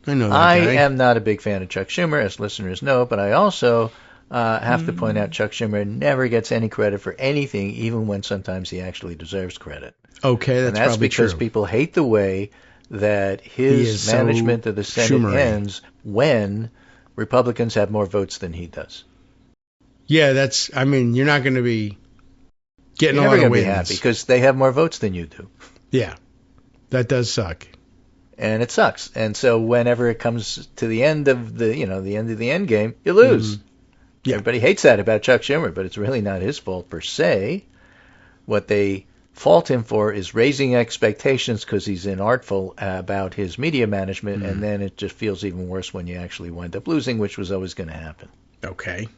I know that guy. I am not a big fan of Chuck Schumer, as listeners know, but I also have to point out Chuck Schumer never gets any credit for anything, even when sometimes he actually deserves credit. Okay, that's probably true. Because people hate the way that his management of the Senate ends when Republicans have more votes than he does. Yeah, you're not going to be getting a lot of wins. You're never going to be happy because they have more votes than you do. Yeah, that does suck. And it sucks. And so whenever it comes to the end of the end game, you lose. Yeah. Everybody hates that about Chuck Schumer, but it's really not his fault per se. What they fault him for is raising expectations because he's inartful about his media management, and then it just feels even worse when you actually wind up losing, which was always going to happen. Okay.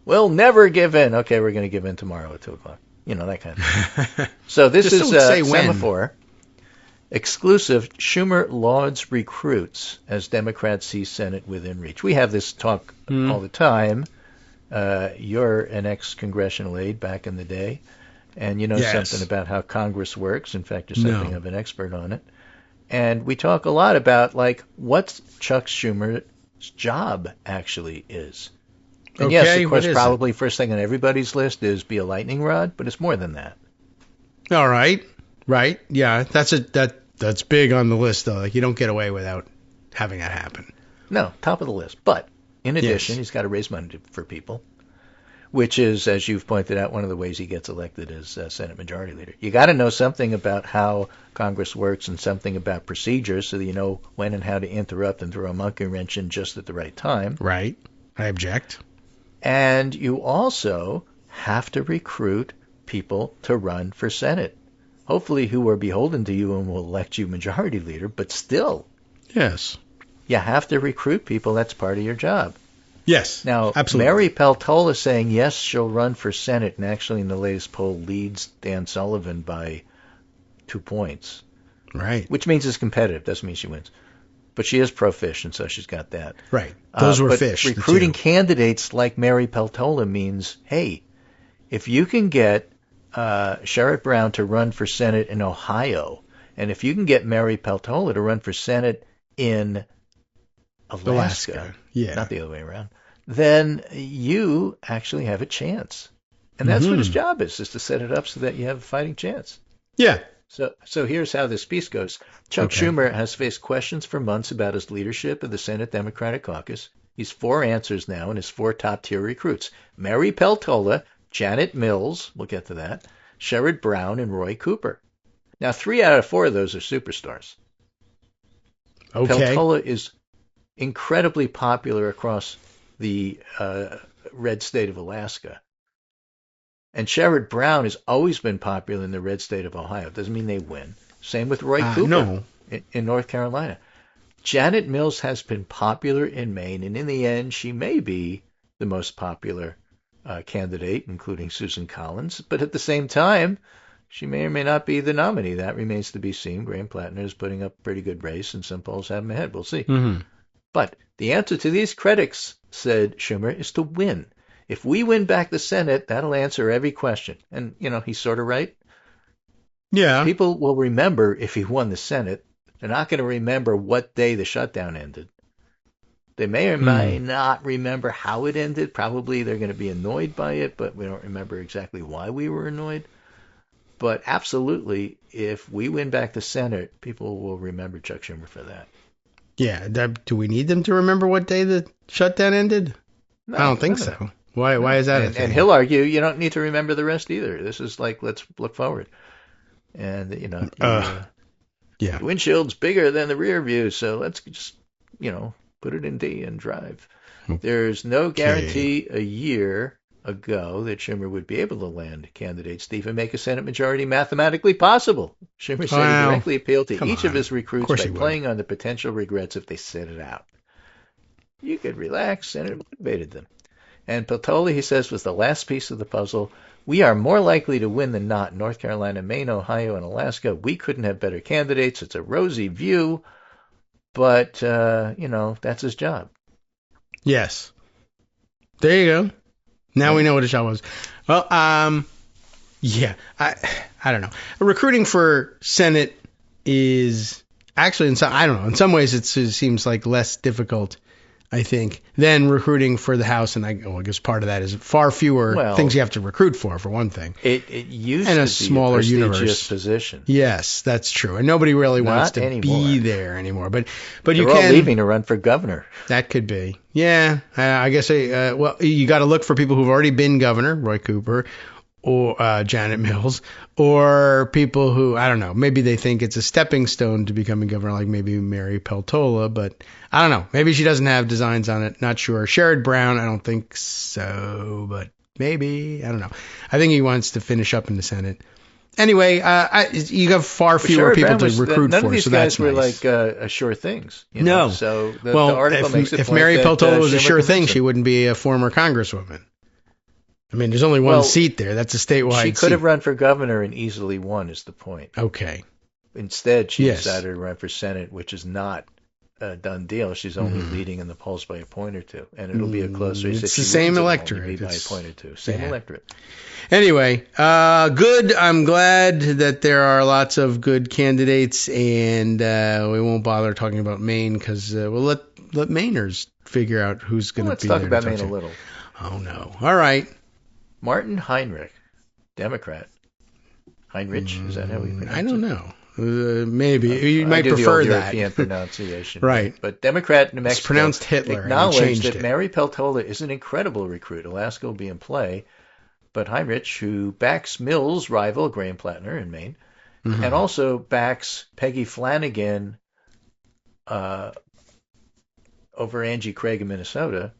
We'll never give in. Okay, we're going to give in tomorrow at 2 o'clock. That kind of thing. So this is Semaphore. Exclusive, Schumer lauds recruits as Democrats see Senate within reach. We have this talk all the time. You're an ex-congressional aide back in the day, and you know something about how Congress works. In fact, you're something of an expert on it. And we talk a lot about, like, what Chuck Schumer's job actually is. And yes, of course, probably first thing on everybody's list is be a lightning rod, but it's more than that. All right. Right. Yeah, that's big on the list, though. Like, you don't get away without having that happen. No, top of the list. But in addition, he's got to raise money for people, which is, as you've pointed out, one of the ways he gets elected as Senate Majority Leader. You got to know something about how Congress works and something about procedures so that you know when and how to interrupt and throw a monkey wrench in just at the right time. Right. I object. And you also have to recruit people to run for Senate. Hopefully who are beholden to you and will elect you Majority Leader, but still. Yes. You have to recruit people. That's part of your job. Yes, now, absolutely. Mary Peltola saying, yes, she'll run for Senate, and actually in the latest poll leads Dan Sullivan by 2 points. Right. Which means it's competitive. Doesn't mean she wins. But she is pro-fish, and so she's got that. Right. Those were but fish. Recruiting candidates like Mary Peltola means, hey, if you can get Sherrod Brown to run for Senate in Ohio, and if you can get Mary Peltola to run for Senate in Alaska, not the other way around, then you actually have a chance. And that's what his job is to set it up so that you have a fighting chance. Yeah. So here's how this piece goes. Chuck Schumer has faced questions for months about his leadership of the Senate Democratic Caucus. He's 4 answers now, and his 4 top-tier recruits: Mary Peltola, Janet Mills, we'll get to that, Sherrod Brown, and Roy Cooper. Now, 3 out of 4 of those are superstars. Okay. Peltola is incredibly popular across the red state of Alaska. And Sherrod Brown has always been popular in the red state of Ohio. Doesn't mean they win. Same with Roy Cooper in North Carolina. Janet Mills has been popular in Maine, and in the end, she may be the most popular candidate, including Susan Collins. But at the same time, she may or may not be the nominee. That remains to be seen. Graham Plattner is putting up a pretty good race, and some polls have him ahead. We'll see. Mm-hmm. But the answer to these critics, said Schumer, is to win. If we win back the Senate, that'll answer every question. And, he's sort of right. Yeah. People will remember if he won the Senate. They're not going to remember what day the shutdown ended. They may or may not remember how it ended. Probably they're going to be annoyed by it, but we don't remember exactly why we were annoyed. But absolutely, if we win back the Senate, people will remember Chuck Schumer for that. Yeah. Do we need them to remember what day the shutdown ended? No, I don't think so. Why is that a thing? And he'll argue you don't need to remember the rest either. This is like, let's look forward. And, yeah. The windshield's bigger than the rear view, so let's just, put it in D and drive. There's no guarantee a year ago that Schumer would be able to land candidates to even make a Senate majority mathematically possible. Schumer said he directly appealed to each of his recruits by playing on the potential regrets if they sit it out. You could relax, and it motivated them. And Peltola, he says, was the last piece of the puzzle. We are more likely to win than not in North Carolina, Maine, Ohio, and Alaska. We couldn't have better candidates. It's a rosy view, but, that's his job. Yes. There you go. Now we know what his job was. Well, yeah, I don't know. Recruiting for Senate is actually, in some ways it seems like less difficult, I think, than recruiting for the House, and I guess part of that is far fewer things you have to recruit for one thing. It used and to a be smaller a prestigious universe position. Yes, that's true, and nobody really wants to anymore. be there anymore. But They're you all can leaving to run for governor. That could be, yeah. I guess you got to look for people who've already been governor, Roy Cooper, or Janet Mills, or people who, I don't know, maybe they think it's a stepping stone to becoming governor, like maybe Mary Peltola, but I don't know. Maybe she doesn't have designs on it. Not sure. Sherrod Brown, I don't think so, but maybe. I don't know. I think he wants to finish up in the Senate. Anyway, you have far fewer people to recruit none for, of these so guys that's were nice. like sure things. No. So the article makes it if Mary that, Peltola was a Schumer sure thing, convinced she wouldn't be a former congresswoman. I mean, there's only one seat there. That's a statewide seat. She could have run for governor and easily won, is the point. Okay. Instead, she decided to run for Senate, which is not a done deal. She's only leading in the polls by a point or two, and it'll be a close race. It's the same electorate. By a point or two. Same electorate. Anyway, good. I'm glad that there are lots of good candidates, and we won't bother talking about Maine because we'll let Mainers figure out who's going to be there. Let's talk about Maine a little. Oh, no. All right. Martin Heinrich, Democrat. Heinrich, is that how we pronounce it? I don't know. Maybe. You might prefer the that. European pronunciation. Right. But Democrat New Mexico it's pronounced Hitler, acknowledged that Mary Peltola is an incredible recruit. Alaska will be in play. But Heinrich, who backs Mills' rival, Graham Plattner in Maine, and also backs Peggy Flanagan over Angie Craig in Minnesota,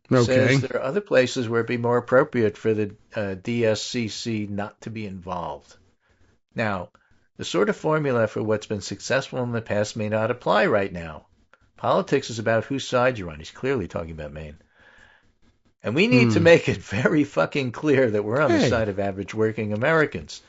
says there are other places where it'd be more appropriate for the DSCC not to be involved. Now, the sort of formula for what's been successful in the past may not apply right now. Politics is about whose side you're on. He's clearly talking about Maine. And we need to make it very fucking clear that we're on the side of average working Americans.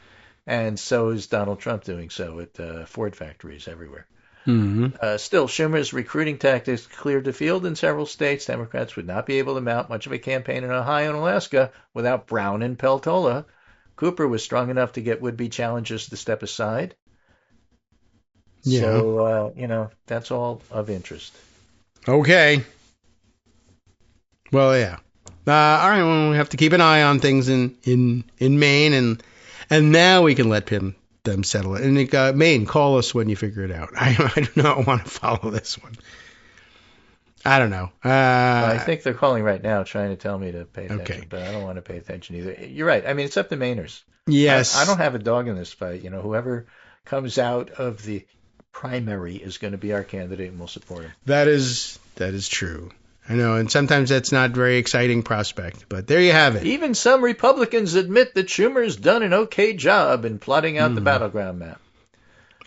And so is Donald Trump doing so at Ford factories everywhere. Still, Schumer's recruiting tactics cleared the field in several states. Democrats would not be able to mount much of a campaign in Ohio and Alaska without Brown and Peltola. Cooper was strong enough to get would-be challengers to step aside. Yeah. So, that's all of interest. Okay. Well, yeah. All right, well, we have to keep an eye on things in Maine, and now we can let them settle it. And Maine, call us when you figure it out. I do not want to follow this one. I don't know. I think they're calling right now trying to tell me to pay attention, but I don't want to pay attention either. You're right. I mean, it's up to Mainers. Yes. I don't have a dog in this fight. Whoever comes out of the primary is going to be our candidate, and we'll support him. That is true. I know, and sometimes that's not a very exciting prospect. But there you have it. Even some Republicans admit that Schumer's done an okay job in plotting out the battleground map.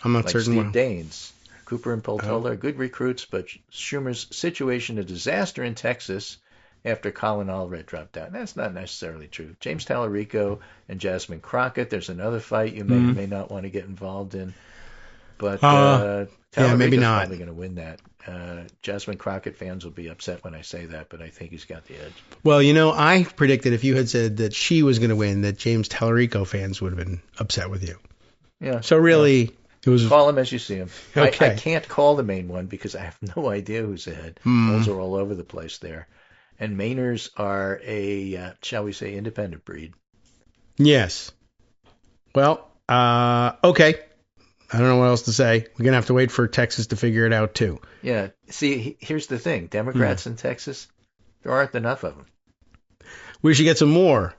I'm not Like certain. Steve Daines, Cooper and Peltola are good recruits, but Schumer's situation a disaster in Texas after Colin Allred dropped out. That's not necessarily true. James Tallarico and Jasmine Crockett, there's another fight you may or may not want to get involved in. But maybe Tallarico's not. probably going to win that. Jasmine Crockett fans will be upset when I say that, but I think he's got the edge. Well, you know, I predicted if you had said that she was going to win, that James Tallarico fans would have been upset with you. Yeah. So really, it was... Call him as you see him. Okay. I can't call the Maine one because I have no idea who's ahead. Those are all over the place there. And Mainers are a, shall we say, independent breed. Yes. Well, okay. I don't know what else to say. We're going to have to wait for Texas to figure it out, too. Yeah. See, here's the thing. Democrats in Texas, there aren't enough of them. We should get some more.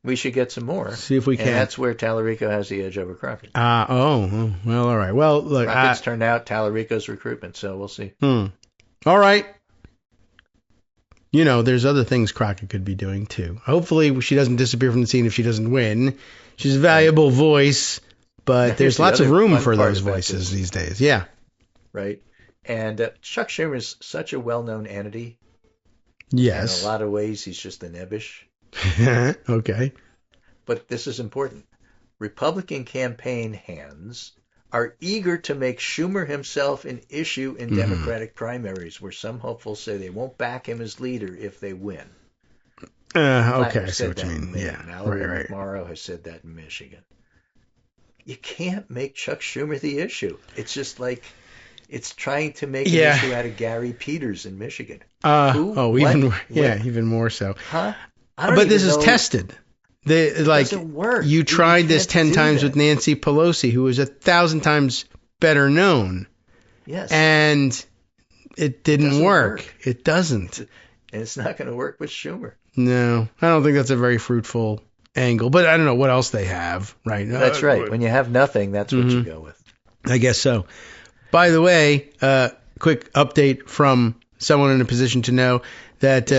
We should get some more. See if we can. And that's where Tallarico has the edge over Crockett. Well, all right. Well, look. Crockett's turned out Tallarico's recruitment, so we'll see. All right. You know, there's other things Crockett could be doing, too. Hopefully she doesn't disappear from the scene if she doesn't win. She's a valuable voice, but there's lots of room for those voices these days. Yeah. Right. And Chuck Schumer's such a well-known entity. Yes. In a lot of ways, he's just a nebbish. Okay. But this is important. Republican campaign hands are eager to make Schumer himself an issue in Democratic primaries, where some hopefuls say they won't back him as leader if they win. Okay, I see what you mean. Yeah. Mallory McMorrow has said that in Michigan. You can't make Chuck Schumer the issue. It's just like it's trying to make an issue out of Gary Peters in Michigan. Even more so. Huh? But this is tested. It doesn't work. You tried this 10 times with Nancy Pelosi, who was 1,000 times better known. Yes. And it didn't work. It doesn't. And it's not going to work with Schumer. No, I don't think that's a very fruitful angle. But I don't know what else they have, right? That's right. When you have nothing, that's what you go with. I guess so. By the way, quick update from someone in a position to know that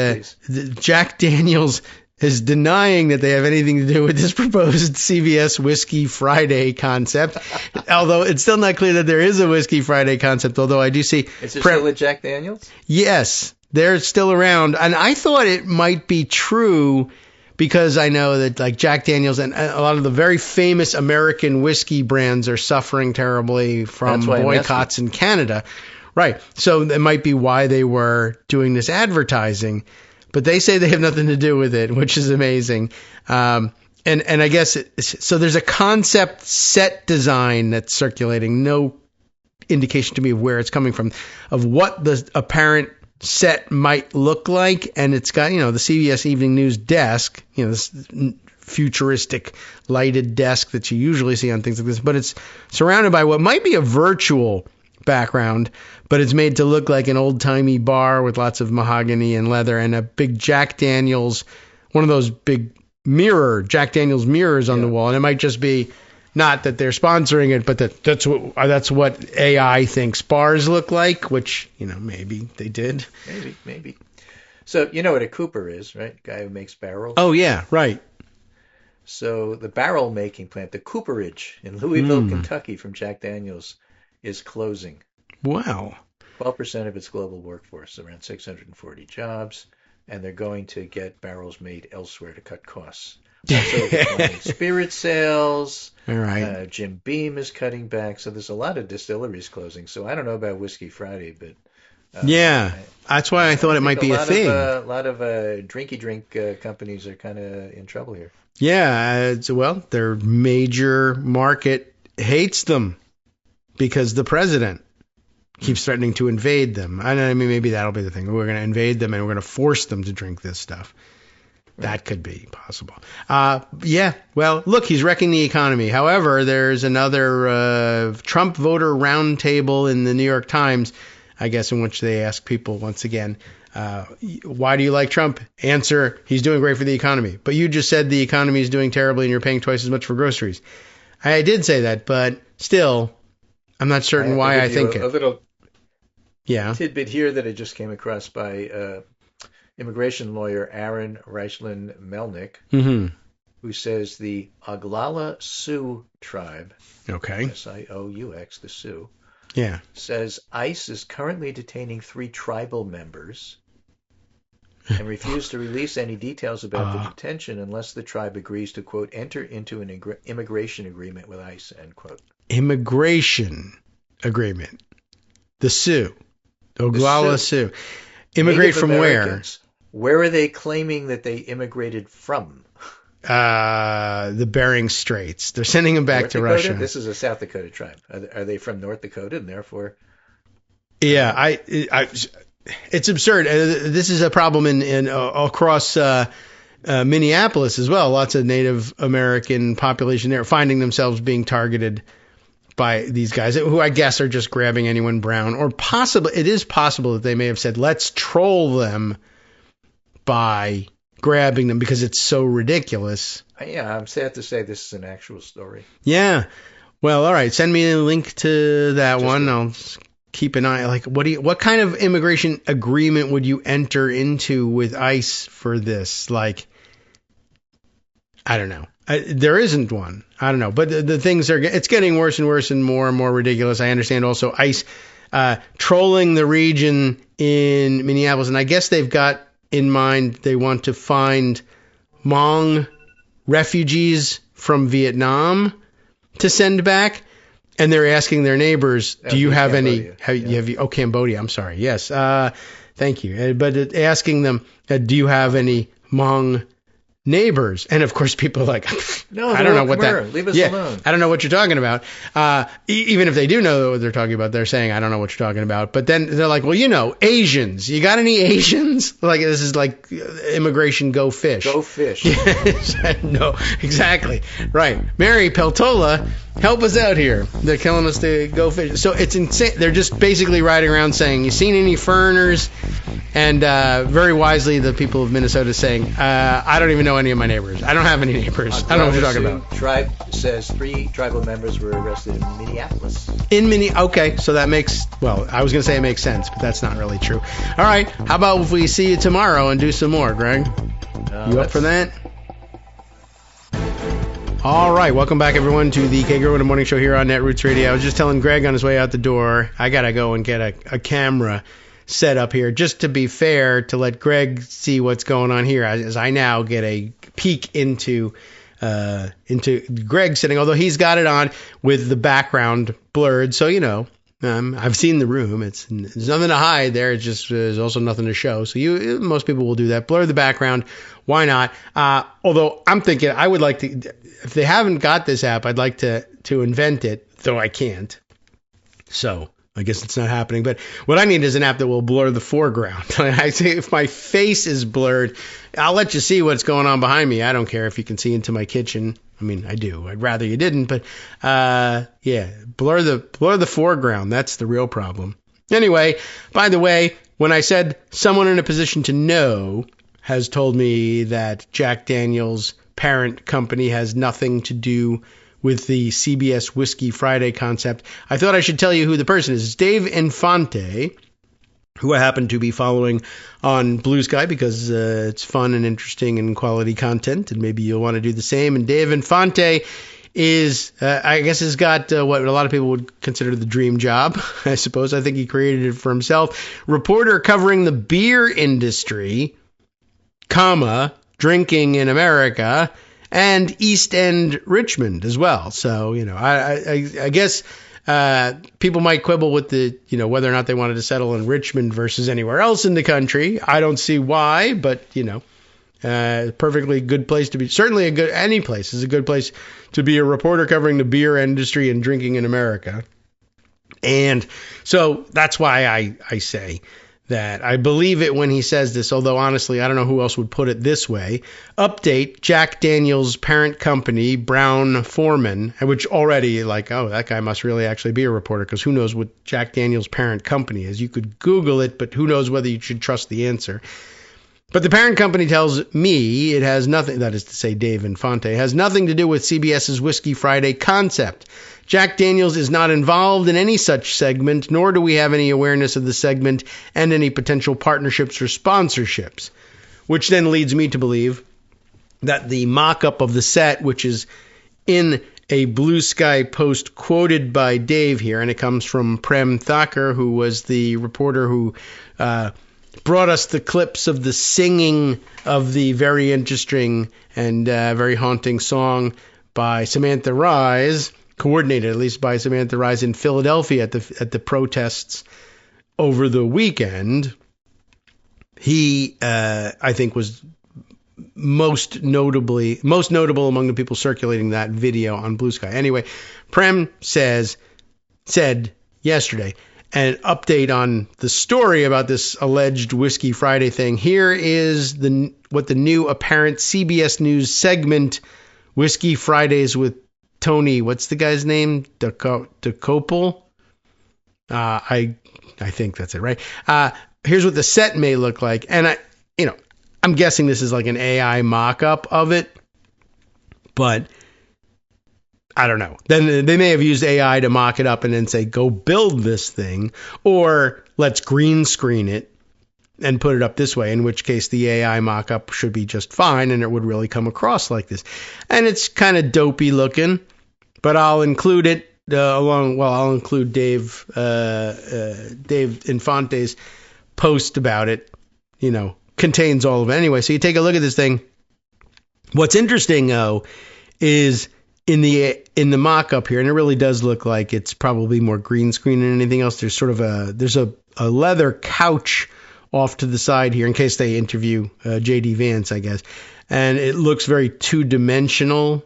Jack Daniels is denying that they have anything to do with this proposed CVS Whiskey Friday concept, although it's still not clear that there is a Whiskey Friday concept, although I do see... Is it still with Jack Daniels? Yes, they're still around, and I thought it might be true because I know that like Jack Daniels and a lot of the very famous American whiskey brands are suffering terribly from boycotts in Canada. Right, so that might be why they were doing this advertising. But they say they have nothing to do with it, which is amazing. And I guess, so there's a concept set design that's circulating, no indication to me of where it's coming from, of what the apparent set might look like. And it's got, the CBS Evening News desk, this futuristic lighted desk that you usually see on things like this. But it's surrounded by what might be a virtual background, but it's made to look like an old-timey bar with lots of mahogany and leather and a big Jack Daniels, one of those big Jack Daniels mirrors on the wall. And it might just be not that they're sponsoring it, but that's what AI thinks bars look like, which, maybe they did. Maybe. So you know what a Cooper is, right? Guy who makes barrels. Oh, yeah, right. So the barrel making plant, the Cooperage in Louisville, Kentucky from Jack Daniels is closing. Wow. 12% of its global workforce, around 640 jobs, and they're going to get barrels made elsewhere to cut costs. Also declining spirit sales. All right. Jim Beam is cutting back, so there's a lot of distilleries closing. So I don't know about Whiskey Friday, but that's why I thought it might be a thing. A lot of drinky drink companies are kind of in trouble here. Yeah, their major market hates them because the president keeps threatening to invade them. I mean, maybe that'll be the thing. We're going to invade them and we're going to force them to drink this stuff. That could be possible. Well, look, he's wrecking the economy. However, there's another Trump voter roundtable in the New York Times, I guess, in which they ask people once again, why do you like Trump? Answer, he's doing great for the economy. But you just said the economy is doing terribly and you're paying twice as much for groceries. I did say that, but still, I'm not certain why I think it. A little tidbit here that I just came across by immigration lawyer Aaron Reichland-Melnick, who says the Oglala Sioux tribe, Okay. S-I-O-U-X, the Sioux, Yeah. says ICE is currently detaining 3 tribal members and refused to release any details about the detention unless the tribe agrees to, quote, enter into an immigration agreement with ICE, end quote. Immigration agreement. The Sioux. Oglala Sioux. Immigrate Native from Americans, where? Where are they claiming that they immigrated from? The Bering Straits. They're sending them back North to Dakota? Russia. This is a South Dakota tribe. Are they from North Dakota and therefore? Yeah, it's absurd. This is a problem in across Minneapolis as well. Lots of Native American population there finding themselves being targeted by these guys who I guess are just grabbing anyone brown, or possibly it is possible that they may have said, let's troll them by grabbing them because it's so ridiculous. Yeah, I'm sad to say this is an actual story. Yeah. Well, all right. Send me a link to that one. I'll keep an eye. Like, what kind of immigration agreement would you enter into with ICE for this? Like, I don't know. There isn't one. I don't know. But the things it's getting worse and worse and more ridiculous. I understand also ICE trolling the region in Minneapolis. And I guess they've got in mind they want to find Hmong refugees from Vietnam to send back. And they're asking their neighbors, do you have Cambodia. any? Cambodia. I'm sorry. Yes. Thank you. But asking them, do you have any Hmong neighbors? And of course, people are like, no, I don't know what that. Leave us alone. I don't know what you're talking about. Even if they do know what they're talking about, they're saying, I don't know what you're talking about. But then they're like, well, Asians. You got any Asians? Like, this is like immigration go fish. Go fish. Yes, no, exactly. Right. Mary Peltola, help us out here. They're telling us to go fish. So it's insane. They're just basically riding around saying, you seen any foreigners? And very wisely, the people of Minnesota saying, I don't even know any of my neighbors. I don't have any neighbors. I don't know what you're talking about. Tribe says 3 tribal members were arrested in Minneapolis. Okay, so that makes, well, I was going to say it makes sense, but that's not really true. All right, how about if we see you tomorrow and do some more, Greg? You up for that? All right, welcome back, everyone, to the Kagro in the Morning Show here on Netroots Radio. I was just telling Greg on his way out the door, I got to go and get a camera set up here, just to be fair, to let Greg see what's going on here, as I now get a peek into Greg sitting, although he's got it on with the background blurred, so I've seen the room. There's nothing to hide there. It's just there's also nothing to show. So most people will do that. Blur the background. Why not? Although I'm thinking I would like to, if they haven't got this app, I'd like to invent it, though I can't. So I guess it's not happening. But what I need is an app that will blur the foreground. I say if my face is blurred, I'll let you see what's going on behind me. I don't care if you can see into my kitchen. I mean, I do. I'd rather you didn't, but blur the foreground. That's the real problem. Anyway, by the way, when I said someone in a position to know has told me that Jack Daniels' parent company has nothing to do with the CBS Whiskey Friday concept, I thought I should tell you who the person is. It's Dave Infante, who I happen to be following on Blue Sky because it's fun and interesting and quality content, and maybe you'll want to do the same. And Dave Infante is, I guess, has got what a lot of people would consider the dream job, I suppose. I think he created it for himself. Reporter covering the beer industry, drinking in America, and East End Richmond as well. So, I guess people might quibble with the, whether or not they wanted to settle in Richmond versus anywhere else in the country. I don't see why, but, perfectly good place to be. Certainly any place is a good place to be a reporter covering the beer industry and drinking in America. And so that's why I say that I believe it when he says this, although honestly, I don't know who else would put it this way. Update, Jack Daniels' parent company, Brown-Forman, which already that guy must really actually be a reporter, because who knows what Jack Daniels' parent company is. You could Google it, but who knows whether you should trust the answer. But the parent company tells me it has nothing, that is to say Dave Infante, has nothing to do with CBS's Whiskey Friday concept. Jack Daniels is not involved in any such segment, nor do we have any awareness of the segment and any potential partnerships or sponsorships. which then leads me to believe that the mock-up of the set, which is in a Blue Sky post quoted by Dave here, and it comes from Prem Thakur, who was the reporter who brought us the clips of the singing of the very interesting and very haunting song by Samantha Rise, coordinated at least by Samantha Rise in Philadelphia at the protests over the weekend. He, I think, was most notable among the people circulating that video on Blue Sky. Anyway, Prem said yesterday, an update on the story about this alleged Whiskey Friday thing. Here is what the new apparent CBS News segment, Whiskey Fridays with Tony, what's the guy's name? DeCopel? I think that's it, right? Here's what the set may look like. And I'm guessing this is like an AI mock-up of it, but I don't know. Then they may have used AI to mock it up and then say, go build this thing, or let's green screen it and put it up this way, in which case the AI mock-up should be just fine and it would really come across like this. And it's kind of dopey looking, but I'll include it I'll include Dave Infante's post about it, contains all of it. Anyway, so you take a look at this thing. What's interesting, though, is in the mock-up here, and it really does look like it's probably more green screen than anything else. There's sort of a leather couch off to the side here in case they interview J.D. Vance, I guess. And it looks very two-dimensional.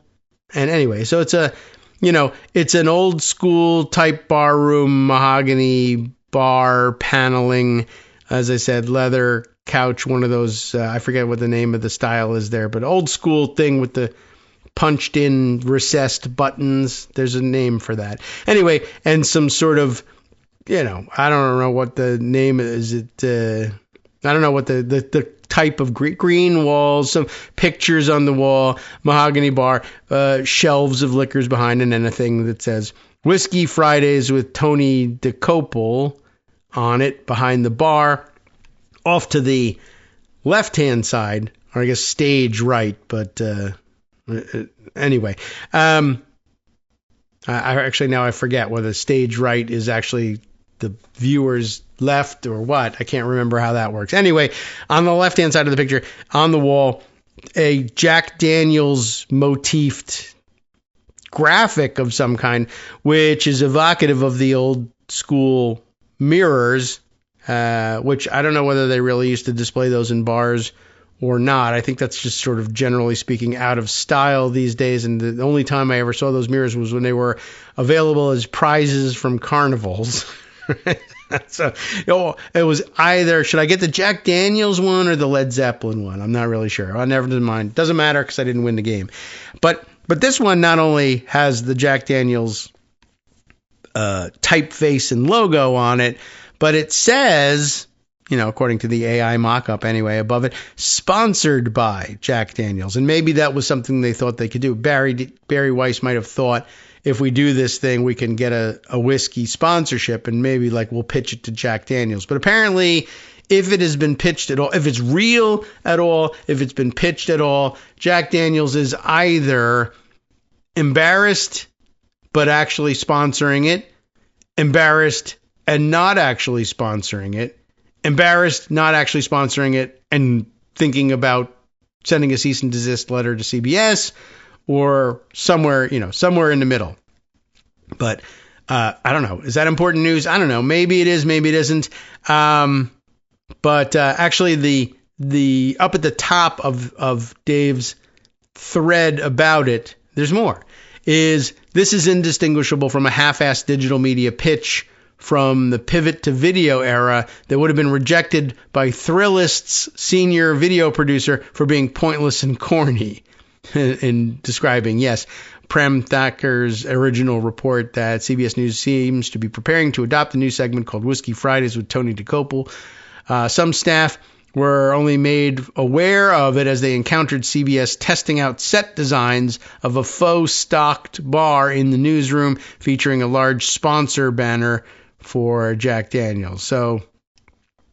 And anyway, so it's an old school type bar room, mahogany bar paneling, as I said, leather couch, one of those, I forget what the name of the style is there, but old school thing with the punched in recessed buttons. There's a name for that. Anyway, and some sort of, I don't know what the name is. I don't know what the type of green walls, some pictures on the wall, mahogany bar, shelves of liquors behind, and then a thing that says Whiskey Fridays with Tony DeCopel on it behind the bar. Off to the left-hand side, or I guess stage right, but anyway. I actually now I forget whether stage right is actually the viewer's left or what. I can't remember how that works. Anyway, on the left-hand side of the picture, on the wall, a Jack Daniels motifed graphic of some kind, which is evocative of the old school mirrors, which I don't know whether they really used to display those in bars or not. I think that's just sort of generally speaking out of style these days. And the only time I ever saw those mirrors was when they were available as prizes from carnivals. So it was either, should I get the Jack Daniels one or the Led Zeppelin one? I'm not really sure. I never did mind. Doesn't matter because I didn't win the game. But this one not only has the Jack Daniels typeface and logo on it, but it says, according to the AI mock-up anyway, above it, sponsored by Jack Daniels. And maybe that was something they thought they could do. Barry Weiss might have thought, if we do this thing, we can get a whiskey sponsorship, and maybe we'll pitch it to Jack Daniels. But apparently, if it has been pitched at all, if it's real at all, if it's been pitched at all, Jack Daniels is either embarrassed but actually sponsoring it, embarrassed and not actually sponsoring it, embarrassed, not actually sponsoring it, and thinking about sending a cease and desist letter to CBS, or somewhere in the middle. But I don't know. Is that important news? I don't know. Maybe it is, maybe it isn't. But actually, the up at the top of Dave's thread about it, there's more. This is indistinguishable from a half-assed digital media pitch from the pivot to video era that would have been rejected by Thrillist's senior video producer for being pointless and corny. In describing, yes, Prem Thakur's original report that CBS News seems to be preparing to adopt a new segment called Whiskey Fridays with Tony DeCopel. Some staff were only made aware of it as they encountered CBS testing out set designs of a faux stocked bar in the newsroom featuring a large sponsor banner for Jack Daniels. So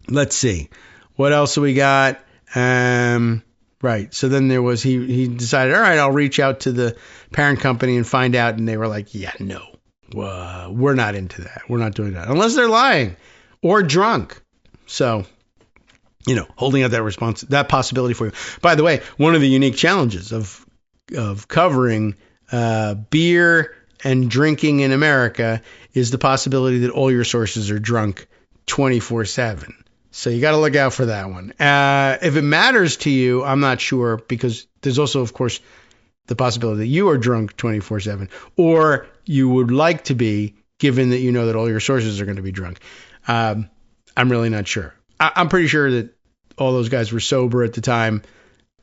let's see. What else we got? Right. So then there was, he decided, all right, I'll reach out to the parent company and find out. And they were like, yeah, no, we're not into that. We're not doing that unless they're lying or drunk. So, holding out that possibility for you. By the way, one of the unique challenges of covering beer and drinking in America is the possibility that all your sources are drunk 24/7. So you got to look out for that one. If it matters to you, I'm not sure, because there's also, of course, the possibility that you are drunk 24/7, or you would like to be, given that you know that all your sources are going to be drunk. I'm really not sure. I'm pretty sure that all those guys were sober at the time.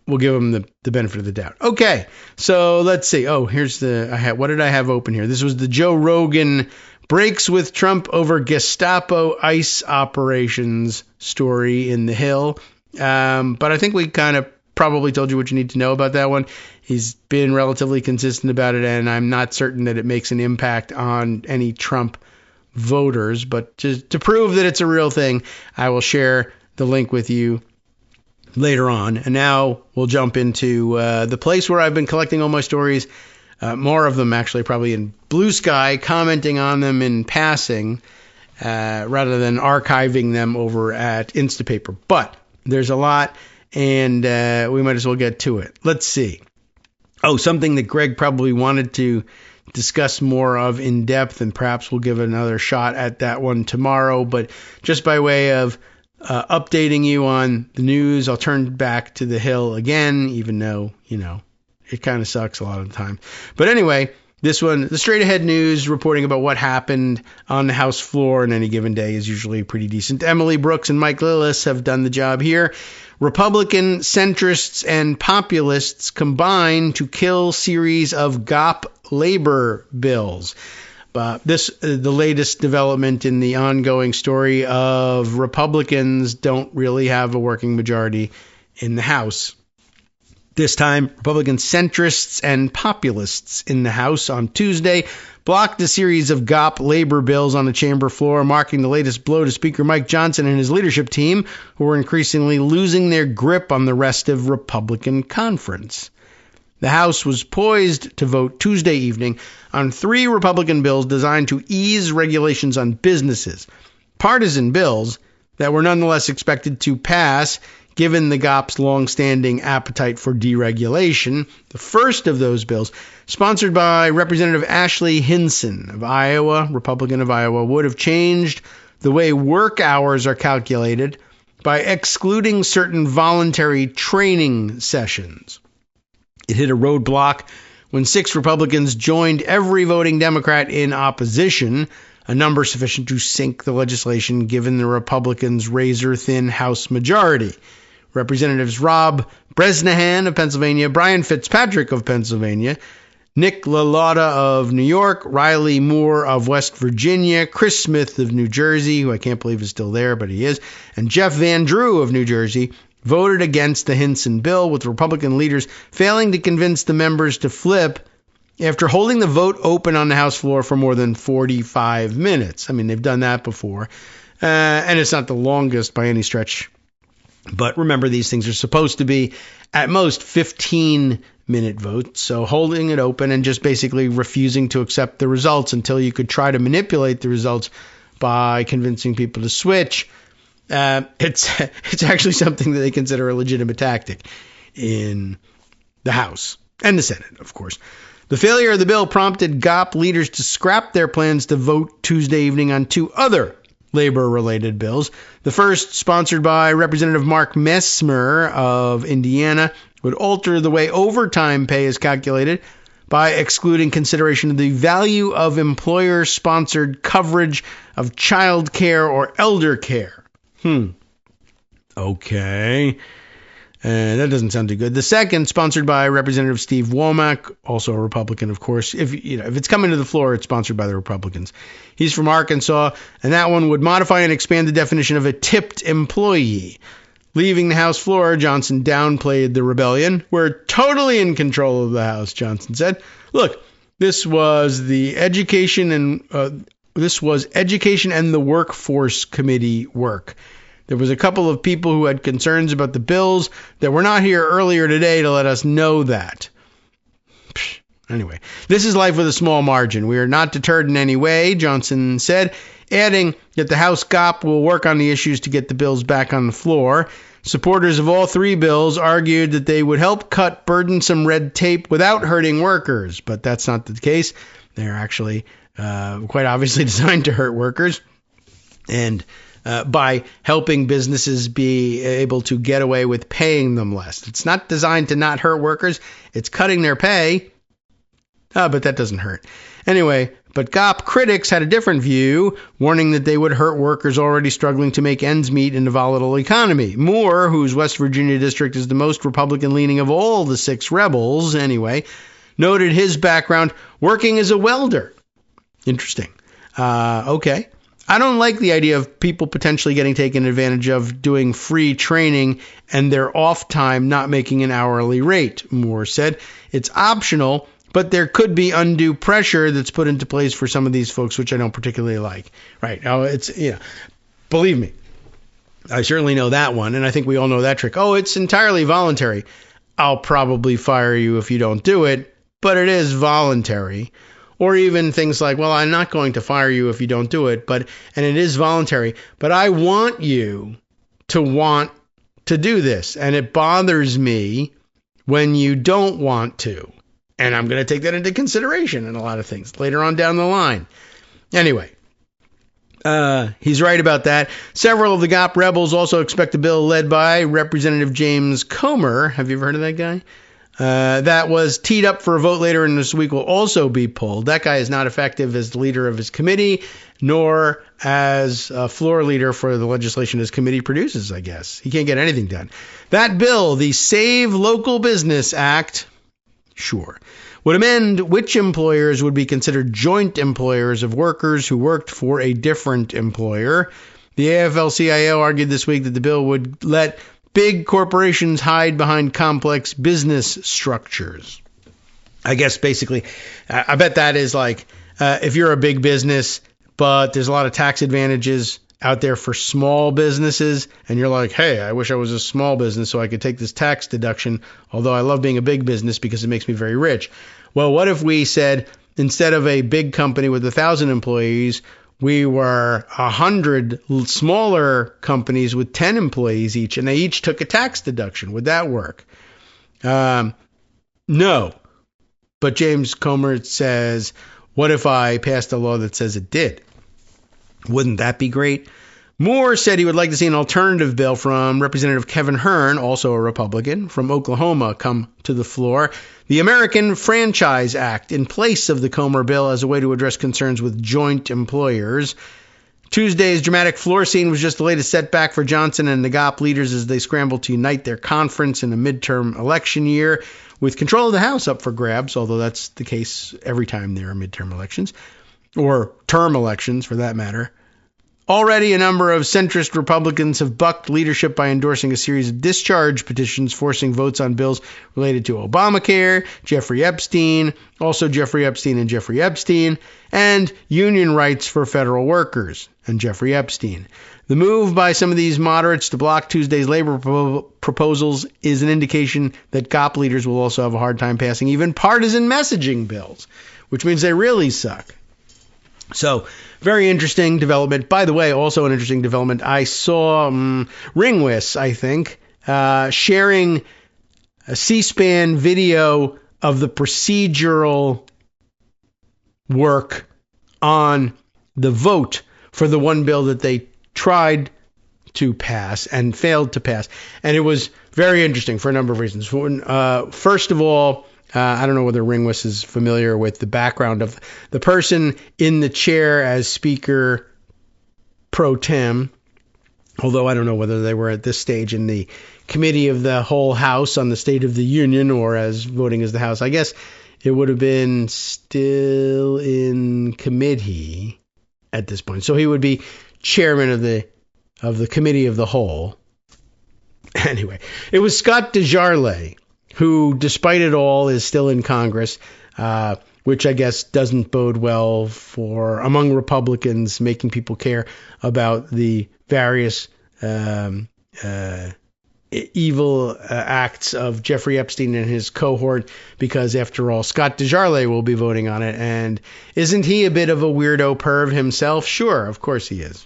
We'll give them the benefit of the doubt. Okay, so let's see. Oh, here's what did I have open here? This was the Joe Rogan breaks with Trump over Gestapo ICE operations story in The Hill. But I think we kind of probably told you what you need to know about that one. He's been relatively consistent about it, and I'm not certain that it makes an impact on any Trump voters. But just to prove that it's a real thing, I will share the link with you later on. And now we'll jump into the place where I've been collecting all my stories. More of them actually probably in Blue Sky, commenting on them in passing rather than archiving them over at Instapaper. But there's a lot, and we might as well get to it. Let's see. Oh, something that Greg probably wanted to discuss more of in depth, and perhaps we'll give another shot at that one tomorrow. But just by way of updating you on the news, I'll turn back to The Hill again, even though, it kind of sucks a lot of the time. But anyway, this one, the straight ahead news reporting about what happened on the House floor on any given day is usually pretty decent. Emily Brooks and Mike Lillis have done the job here. Republican centrists and populists combine to kill series of GOP labor bills. The latest development in the ongoing story of Republicans don't really have a working majority in the House. This time, Republican centrists and populists in the House on Tuesday blocked a series of GOP labor bills on the chamber floor, marking the latest blow to Speaker Mike Johnson and his leadership team, who were increasingly losing their grip on the rest of Republican conference. The House was poised to vote Tuesday evening on 3 Republican bills designed to ease regulations on businesses, partisan bills that were nonetheless expected to pass given the GOP's long-standing appetite for deregulation. The first of those bills, sponsored by Representative Ashley Hinson of Iowa, Republican of Iowa, would have changed the way work hours are calculated by excluding certain voluntary training sessions. It hit a roadblock when 6 Republicans joined every voting Democrat in opposition, a number sufficient to sink the legislation given the Republicans' razor-thin House majority. Representatives Rob Bresnahan of Pennsylvania, Brian Fitzpatrick of Pennsylvania, Nick LaLauda of New York, Riley Moore of West Virginia, Chris Smith of New Jersey, who I can't believe is still there, but he is, and Jeff Van Drew of New Jersey voted against the Hinson bill, with Republican leaders failing to convince the members to flip after holding the vote open on the House floor for more than 45 minutes. I mean, they've done that before, and it's not the longest by any stretch. But remember, these things are supposed to be at most 15-minute votes. So holding it open and just basically refusing to accept the results until you could try to manipulate the results by convincing people to switch. It's actually something that they consider a legitimate tactic in the House and the Senate, of course. The failure of the bill prompted GOP leaders to scrap their plans to vote Tuesday evening on 2 other labor-related bills. The first, sponsored by Representative Mark Messmer of Indiana, would alter the way overtime pay is calculated by excluding consideration of the value of employer-sponsored coverage of child care or elder care. Okay. That doesn't sound too good. The second, sponsored by Representative Steve Womack, also a Republican, of course. If it's coming to the floor, it's sponsored by the Republicans. He's from Arkansas, and that one would modify and expand the definition of a tipped employee. Leaving the House floor, Johnson downplayed the rebellion. We're totally in control of the House, Johnson said. Look, this was Education and the Workforce Committee work. There was a couple of people who had concerns about the bills that were not here earlier today to let us know that. Anyway, this is life with a small margin. We are not deterred in any way, Johnson said, adding that the House GOP will work on the issues to get the bills back on the floor. Supporters of all three bills argued that they would help cut burdensome red tape without hurting workers, but that's not the case. They're actually quite obviously designed to hurt workers, and by helping businesses be able to get away with paying them less. It's not designed to not hurt workers. It's cutting their pay. But that doesn't hurt. Anyway, but GOP critics had a different view, warning that they would hurt workers already struggling to make ends meet in a volatile economy. Moore, whose West Virginia district is the most Republican-leaning of all the 6 rebels, anyway, noted his background working as a welder. Interesting. Okay. I don't like the idea of people potentially getting taken advantage of doing free training and their off time not making an hourly rate, Moore said. It's optional, but there could be undue pressure that's put into place for some of these folks, which I don't particularly like. Right. Now, believe me, I certainly know that one, and I think we all know that trick. Oh, it's entirely voluntary. I'll probably fire you if you don't do it, but it is voluntary. Or even things like, well, I'm not going to fire you if you don't do it, and it is voluntary, but I want you to want to do this, and it bothers me when you don't want to. And I'm going to take that into consideration in a lot of things later on down the line. Anyway, he's right about that. Several of the GOP rebels also expect a bill led by Representative James Comer. Have you ever heard of that guy? That was teed up for a vote later in this week will also be pulled. That guy is not effective as the leader of his committee, nor as a floor leader for the legislation his committee produces, I guess. He can't get anything done. That bill, the Save Local Business Act, sure, would amend which employers would be considered joint employers of workers who worked for a different employer. The AFL-CIO argued this week that the bill would let big corporations hide behind complex business structures. I guess basically, I bet that is like if you're a big business, but there's a lot of tax advantages out there for small businesses, and you're like, hey, I wish I was a small business so I could take this tax deduction, although I love being a big business because it makes me very rich. Well, what if we said instead of a big company with 1,000 employees, we were 100 smaller companies with 10 employees each, and they each took a tax deduction? Would that work? No. But James Comer says, what if I passed a law that says it did? Wouldn't that be great? Moore said he would like to see an alternative bill from Representative Kevin Hern, also a Republican, from Oklahoma, come to the floor. The American Franchise Act in place of the Comer bill as a way to address concerns with joint employers. Tuesday's dramatic floor scene was just the latest setback for Johnson and the GOP leaders as they scrambled to unite their conference in a midterm election year with control of the House up for grabs, although that's the case every time there are midterm elections, or term elections for that matter. Already, a number of centrist Republicans have bucked leadership by endorsing a series of discharge petitions forcing votes on bills related to Obamacare, Jeffrey Epstein, also Jeffrey Epstein and Jeffrey Epstein, and union rights for federal workers and Jeffrey Epstein. The move by some of these moderates to block Tuesday's labor proposals is an indication that GOP leaders will also have a hard time passing even partisan messaging bills, which means they really suck. So, very interesting development. By the way, also an interesting development. I saw Ringwis, I think, sharing a C-SPAN video of the procedural work on the vote for the one bill that they tried to pass and failed to pass. And it was very interesting for a number of reasons. First of all, I don't know whether Ringwis is familiar with the background of the person in the chair as Speaker pro tem, although I don't know whether they were at this stage in the committee of the whole House on the State of the Union or as voting as the House. I guess it would have been still in committee at this point. So he would be chairman of the committee of the whole. Anyway, it was Scott Desjardins who, despite it all, is still in Congress, which I guess doesn't bode well for among Republicans making people care about the various evil acts of Jeffrey Epstein and his cohort, because after all, Scott DeJarle will be voting on it. And isn't he a bit of a weirdo perv himself? Sure, of course he is.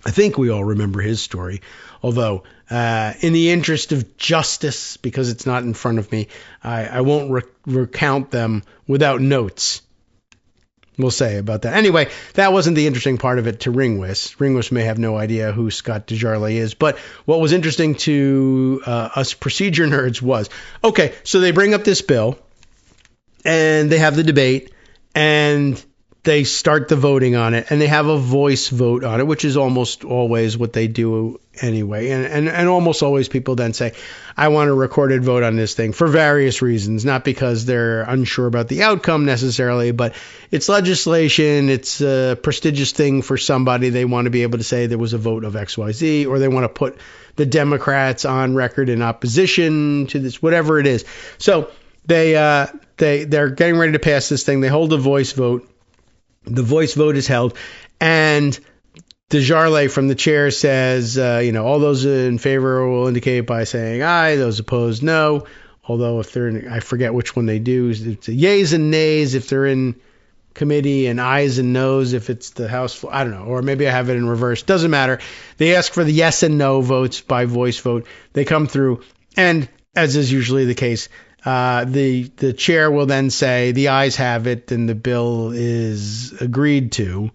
I think we all remember his story, although in the interest of justice, because it's not in front of me, I won't recount them without notes. We'll say about that. Anyway, that wasn't the interesting part of it to Ringwis. Ringwis may have no idea who Scott DeJarle is, but what was interesting to us procedure nerds was, okay, so they bring up this bill, and they have the debate, and they start the voting on it, and they have a voice vote on it, which is almost always what they do anyway. And almost always people then say, I want a recorded vote on this thing for various reasons, not because they're unsure about the outcome necessarily, but it's legislation. It's a prestigious thing for somebody. They want to be able to say there was a vote of XYZ, or they want to put the Democrats on record in opposition to this, whatever it is. So they're getting ready to pass this thing. They hold a voice vote. The voice vote is held, and DeJarle from the chair says, all those in favor will indicate by saying aye, those opposed no. Although if they're in, I forget which one they do. It's yays and nays if they're in committee, and ayes and noes if it's the House. I don't know, or maybe I have it in reverse. Doesn't matter. They ask for the yes and no votes by voice vote. They come through, and as is usually the case, the chair will then say the ayes have it and the bill is agreed to.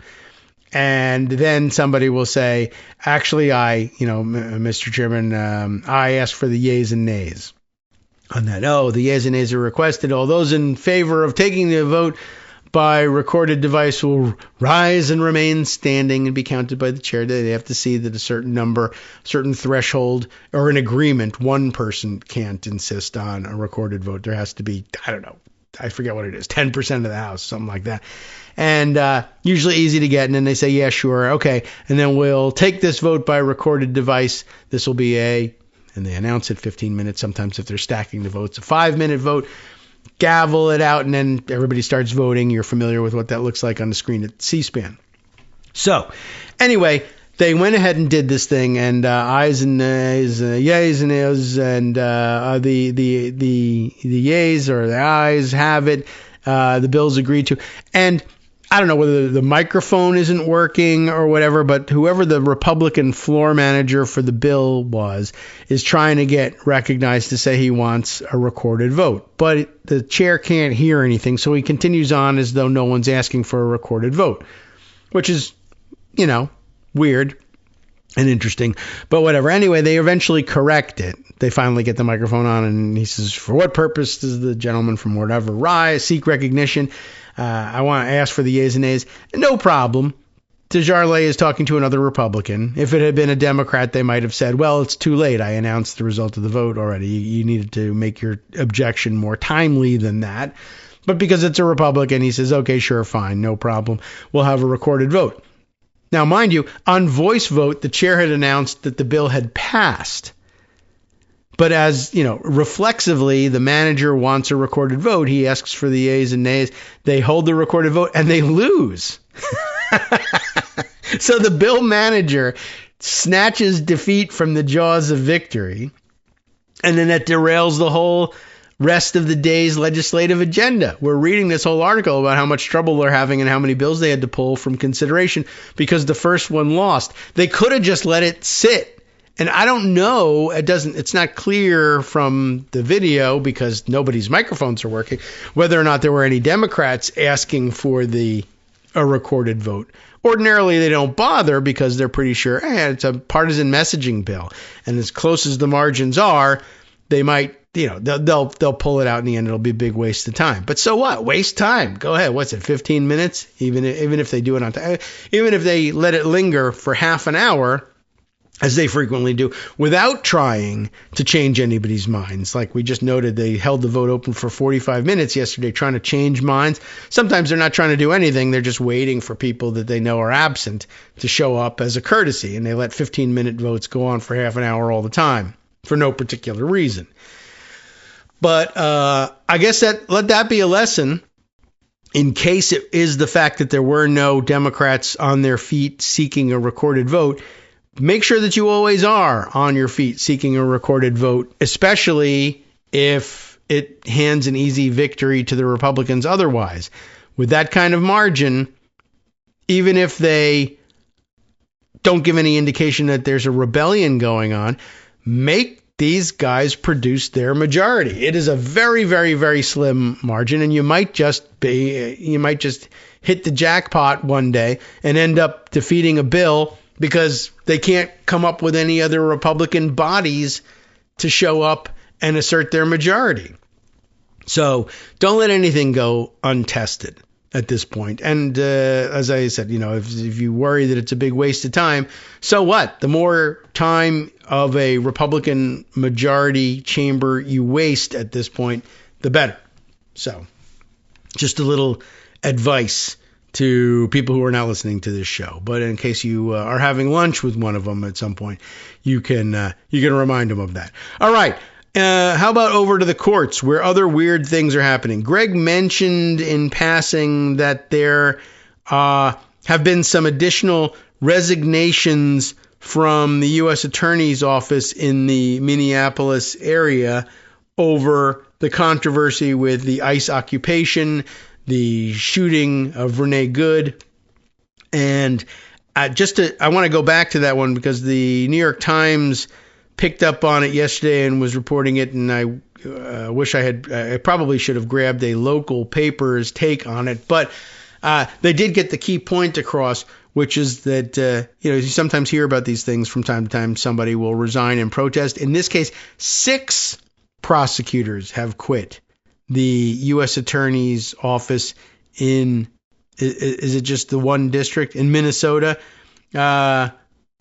And then somebody will say, actually, Mr. Chairman, I ask for the yeas and nays on that. Oh, the yeas and nays are requested. All those in favor of taking the vote by recorded device will rise and remain standing and be counted by the chair. They have to see that a certain number, certain threshold, or an agreement, one person can't insist on a recorded vote. There has to be, I don't know, I forget what it is, 10% of the House, something like that. And usually easy to get. And then they say, yeah, sure, okay. And then we'll take this vote by recorded device. This will be and they announce it 15 minutes. Sometimes if they're stacking the votes, a 5-minute vote. Gavel it out, and then everybody starts voting. You're familiar with what that looks like on the screen at C-SPAN. So, anyway, they went ahead and did this thing, and ayes and nays, yays and nays, and the yays or the ayes have it. The bill's agreed to, and I don't know whether the microphone isn't working or whatever, but whoever the Republican floor manager for the bill is trying to get recognized to say he wants a recorded vote. But the chair can't hear anything, so he continues on as though no one's asking for a recorded vote, which is, weird and interesting, but whatever. Anyway, they eventually correct it. They finally get the microphone on, and he says, for what purpose does the gentleman from whatever rise seek recognition? I want to ask for the yeas and nays. No problem. DeJarle is talking to another Republican. If it had been a Democrat, they might have said, well, it's too late. I announced the result of the vote already. You needed to make your objection more timely than that. But because it's a Republican, he says, okay, sure, fine, no problem. We'll have a recorded vote. Now, mind you, on voice vote, the chair had announced that the bill had passed. But as, reflexively, the manager wants a recorded vote. He asks for the yeas and nays. They hold the recorded vote, and they lose. So the bill manager snatches defeat from the jaws of victory, and then that derails the whole rest of the day's legislative agenda. We're reading this whole article about how much trouble they're having and how many bills they had to pull from consideration because the first one lost. They could have just let it sit. And I don't know, it's not clear from the video because nobody's microphones are working, whether or not there were any Democrats asking for a recorded vote. Ordinarily, they don't bother because they're pretty sure, it's a partisan messaging bill. And as close as the margins are, they might, they'll pull it out in the end. It'll be a big waste of time. But so what? Waste time. Go ahead. What's it, 15 minutes? Even if they do it on time. Even if they let it linger for half an hour, as they frequently do, without trying to change anybody's minds. Like we just noted, they held the vote open for 45 minutes yesterday trying to change minds. Sometimes they're not trying to do anything. They're just waiting for people that they know are absent to show up as a courtesy. And they let 15-minute votes go on for half an hour all the time for no particular reason. But I guess let that be a lesson in case it is the fact that there were no Democrats on their feet seeking a recorded vote. make sure that you always are on your feet seeking a recorded vote, especially if it hands an easy victory to the Republicans otherwise. With that kind of margin, even if they don't give any indication that there's a rebellion going on, make these guys produce their majority. It is a very, very, very slim margin, and you might just hit the jackpot one day and end up defeating a bill because they can't come up with any other Republican bodies to show up and assert their majority. So don't let anything go untested at this point. And as I said, if you worry that it's a big waste of time, so what? The more time of a Republican majority chamber you waste at this point, the better. So just a little advice to people who are not listening to this show. But in case you are having lunch with one of them at some point, you can remind them of that. All right. How about over to the courts where other weird things are happening? Greg mentioned in passing that there have been some additional resignations from the U.S. Attorney's Office in the Minneapolis area over the controversy with the ICE occupation, the shooting of Renee Good. And I want to go back to that one because the New York Times picked up on it yesterday and was reporting it, and I wish I probably should have grabbed a local paper's take on it, but they did get the key point across, which is that you sometimes hear about these things from time to time. Somebody will resign in protest. In this case, 6 prosecutors have quit the U.S. Attorney's Office in, is it just the one district in Minnesota,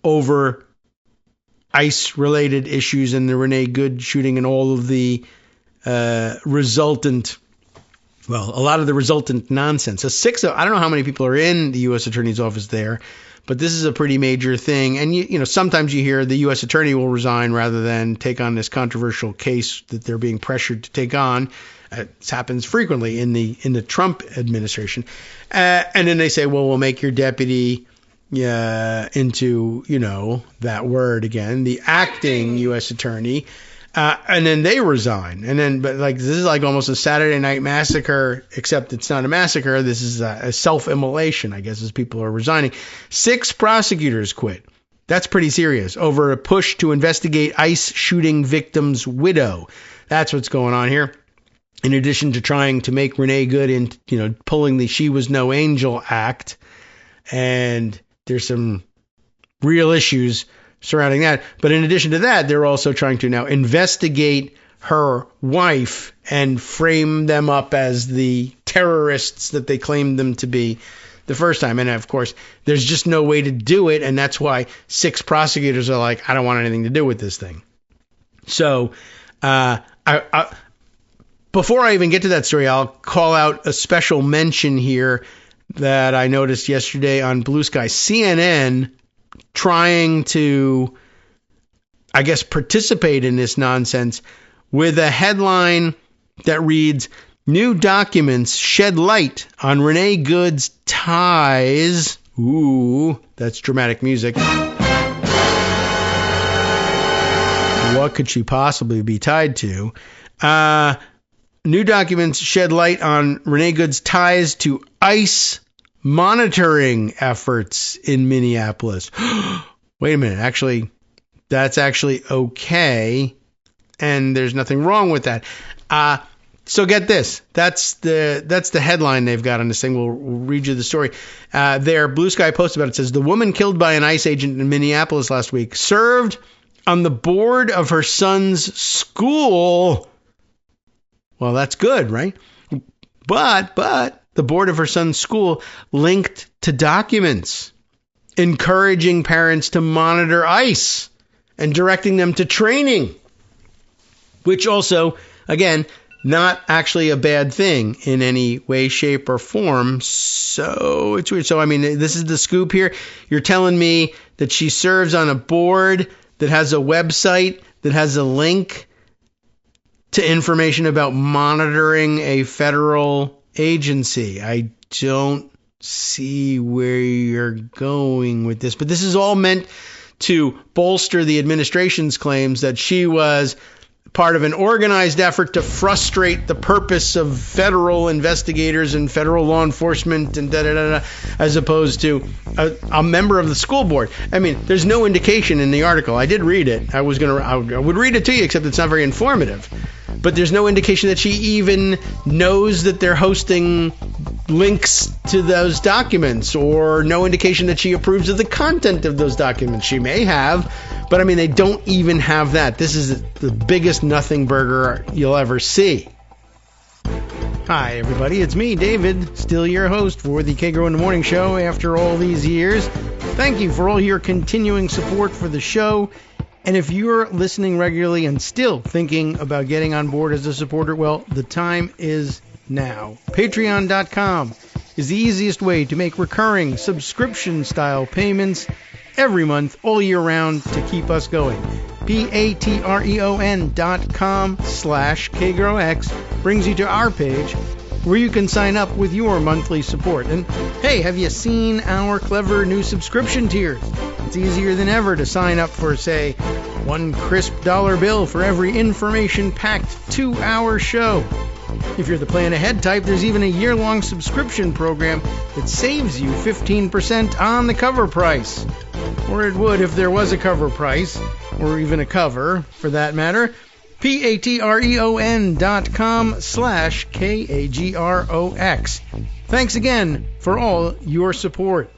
over ICE-related issues and the Renee Good shooting and all of the a lot of the resultant nonsense. So I don't know how many people are in the U.S. Attorney's Office there, but this is a pretty major thing. And sometimes you hear the U.S. Attorney will resign rather than take on this controversial case that they're being pressured to take on. This happens frequently in the Trump administration. And then they say, well, we'll make your deputy into, that word again, the acting U.S. attorney, and then they resign. But this is like almost a Saturday Night Massacre, except it's not a massacre. This is a self-immolation, I guess, as people are resigning. 6 prosecutors quit. That's pretty serious over a push to investigate ICE shooting victim's widow. That's what's going on here. In addition to trying to make Renee Good pulling the She Was No Angel act, and there's some real issues surrounding that. But in addition to that, they're also trying to now investigate her wife and frame them up as the terrorists that they claimed them to be the first time. And of course, there's just no way to do it. And that's why 6 prosecutors are like, I don't want anything to do with this thing. So before I even get to that story, I'll call out a special mention here that I noticed yesterday on Blue Sky. CNN trying to, I guess, participate in this nonsense with a headline that reads, "New documents shed light on Renee Good's ties." Ooh, that's dramatic music. What could she possibly be tied to? New documents shed light on Renee Good's ties to ICE monitoring efforts in Minneapolis. Wait a minute. That's actually okay. And there's nothing wrong with that. So get this. That's the headline they've got on this thing. We'll read you the story. There, Blue Sky Post about it says, the woman killed by an ICE agent in Minneapolis last week served on the board of her son's school. Well, that's good, right? But the board of her son's school linked to documents encouraging parents to monitor ICE and directing them to training, which also, again, not actually a bad thing in any way, shape, or form. So it's weird. So, I mean, this is the scoop here. You're telling me that she serves on a board that has a website that has a link to information about monitoring a federal agency. I don't see where you're going with this, but this is all meant to bolster the administration's claims that she was part of an organized effort to frustrate the purpose of federal investigators and federal law enforcement and as opposed to a member of the school board. I mean, there's no indication in the article. I did read it. I would read it to you, except it's not very informative. But there's no indication that she even knows that they're hosting links to those documents, or no indication that she approves of the content of those documents. She may have, but I mean, they don't even have that. This is the biggest nothing burger you'll ever see. Hi, everybody. It's me, David, still your host for the Kagro in the Morning Show after all these years. Thank you for all your continuing support for the show. And if you're listening regularly and still thinking about getting on board as a supporter, well, the time is now. Patreon.com is the easiest way to make recurring subscription-style payments every month, all year round, to keep us going. Patreon.com/KagroX brings you to our page where you can sign up with your monthly support. And hey, have you seen our clever new subscription tiers? It's easier than ever to sign up for, say, one crisp dollar bill for every information-packed 2-hour show. If you're the plan ahead type, there's even a year-long subscription program that saves you 15% on the cover price. Or it would if there was a cover price, or even a cover, for that matter. Patreon.com/KAGROX. Thanks again for all your support.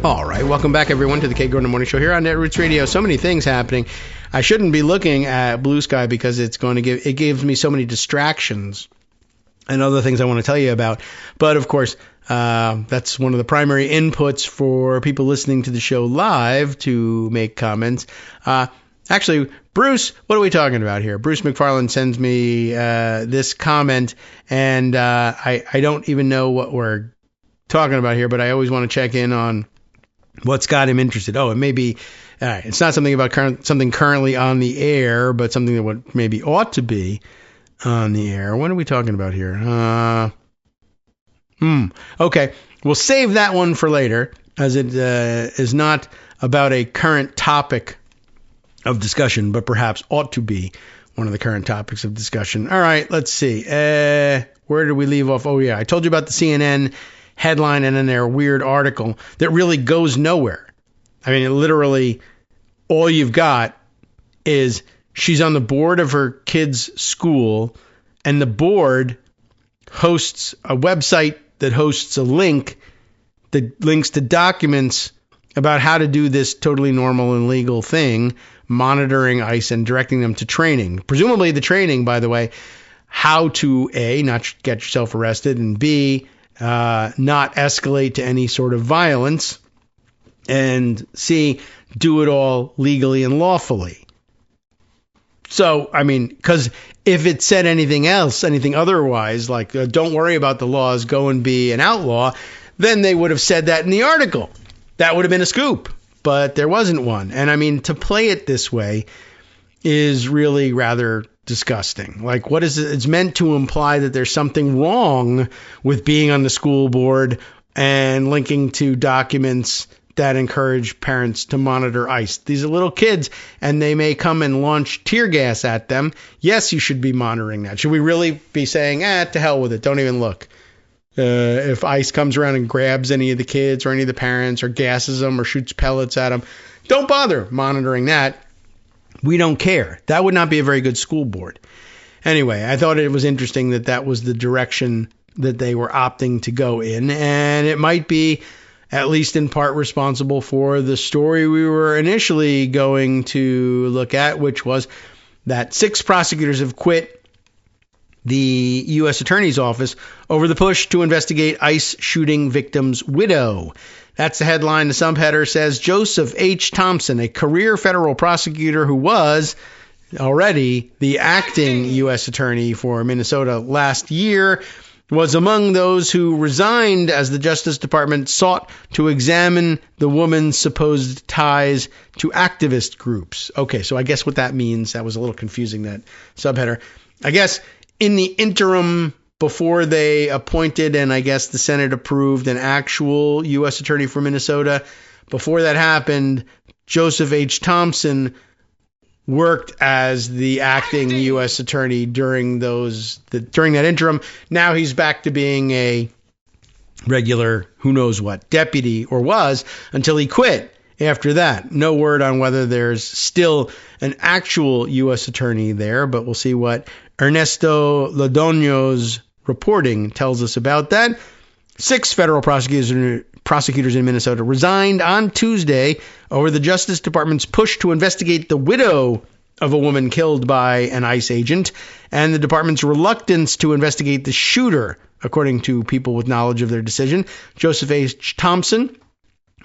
All right, welcome back, everyone, to the Kagro in the Morning Show here on Netroots Radio. So many things happening. I shouldn't be looking at Blue Sky because it gives me so many distractions and other things I want to tell you about. But of course, that's one of the primary inputs for people listening to the show live to make comments. Actually, Bruce, what are we talking about here? Bruce McFarland sends me this comment, and I don't even know what we're talking about here, but I always want to check in on what's got him interested. Oh, it may be, it's not something about something currently on the air, but something that maybe ought to be on the air. What are we talking about here? Okay, we'll save that one for later, as it is not about a current topic of discussion, but perhaps ought to be one of the current topics of discussion. All right, let's see. Where did we leave off? Oh, yeah, I told you about the CNN headline and then their weird article that really goes nowhere. I mean, literally, all you've got is she's on the board of her kid's school, and the board hosts a website that hosts a link that links to documents about how to do this totally normal and legal thing, monitoring ICE and directing them to training. Presumably the training, by the way, how to A, not get yourself arrested, and B, not escalate to any sort of violence, and C, do it all legally and lawfully. So, I mean, because if it said anything otherwise, like don't worry about the laws, go and be an outlaw, then they would have said that in the article. That would have been a scoop, but there wasn't one. And I mean, to play it this way is really rather disgusting. Like, what is it? It's meant to imply that there's something wrong with being on the school board and linking to documents that encourage parents to monitor ICE. These are little kids, and they may come and launch tear gas at them. Yes, you should be monitoring that. Should we really be saying, to hell with it, don't even look? If ICE comes around and grabs any of the kids or any of the parents or gasses them or shoots pellets at them, don't bother monitoring that. We don't care. That would not be a very good school board. Anyway, I thought it was interesting that that was the direction that they were opting to go in, and it might be at least in part responsible for the story we were initially going to look at, which was that 6 prosecutors have quit the U.S. Attorney's Office over the push to investigate ICE shooting victim's widow. That's the headline. The subheader says, Joseph H. Thompson, a career federal prosecutor who was already the acting U.S. attorney for Minnesota last year, was among those who resigned as the Justice Department sought to examine the woman's supposed ties to activist groups. Okay, so I guess what that means, that was a little confusing, that subheader. I guess in the interim, before they appointed and I guess the Senate approved an actual U.S. attorney for Minnesota, before that happened, Joseph H. Thompson worked as the acting U.S. attorney during that interim. Now he's back to being a regular, who knows what, deputy, or was, until he quit after that. No word on whether there's still an actual U.S. attorney there, but we'll see what Ernesto Lodoño's reporting tells us about that. 6 federal prosecutors in Minnesota resigned on Tuesday over the Justice Department's push to investigate the widow of a woman killed by an ICE agent and the department's reluctance to investigate the shooter, according to people with knowledge of their decision. Joseph H. Thompson,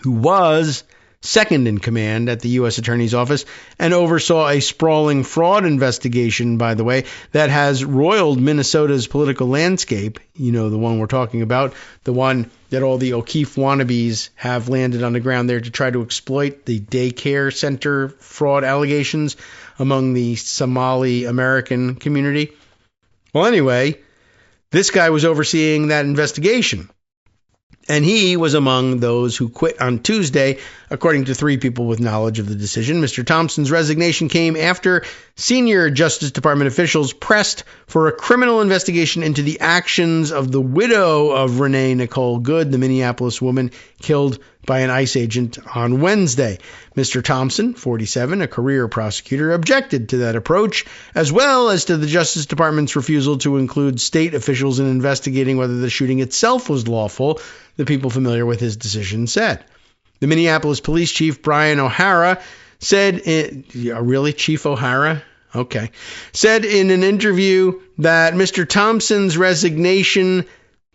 who was second in command at the U.S. Attorney's Office and oversaw a sprawling fraud investigation, by the way, that has roiled Minnesota's political landscape. You know, the one we're talking about, the one that all the O'Keefe wannabes have landed on the ground there to try to exploit the daycare center fraud allegations among the Somali American community. Well, anyway, this guy was overseeing that investigation. And he was among those who quit on Tuesday, according to 3 people with knowledge of the decision. Mr. Thompson's resignation came after senior Justice Department officials pressed for a criminal investigation into the actions of the widow of Renee Nicole Good, the Minneapolis woman killed by an ICE agent on Wednesday. Mr. Thompson, 47, a career prosecutor, objected to that approach, as well as to the Justice Department's refusal to include state officials in investigating whether the shooting itself was lawful, the people familiar with his decision said. The Minneapolis police chief, Brian O'Hara, said, really, Chief O'Hara? Okay. Said in an interview that Mr. Thompson's resignation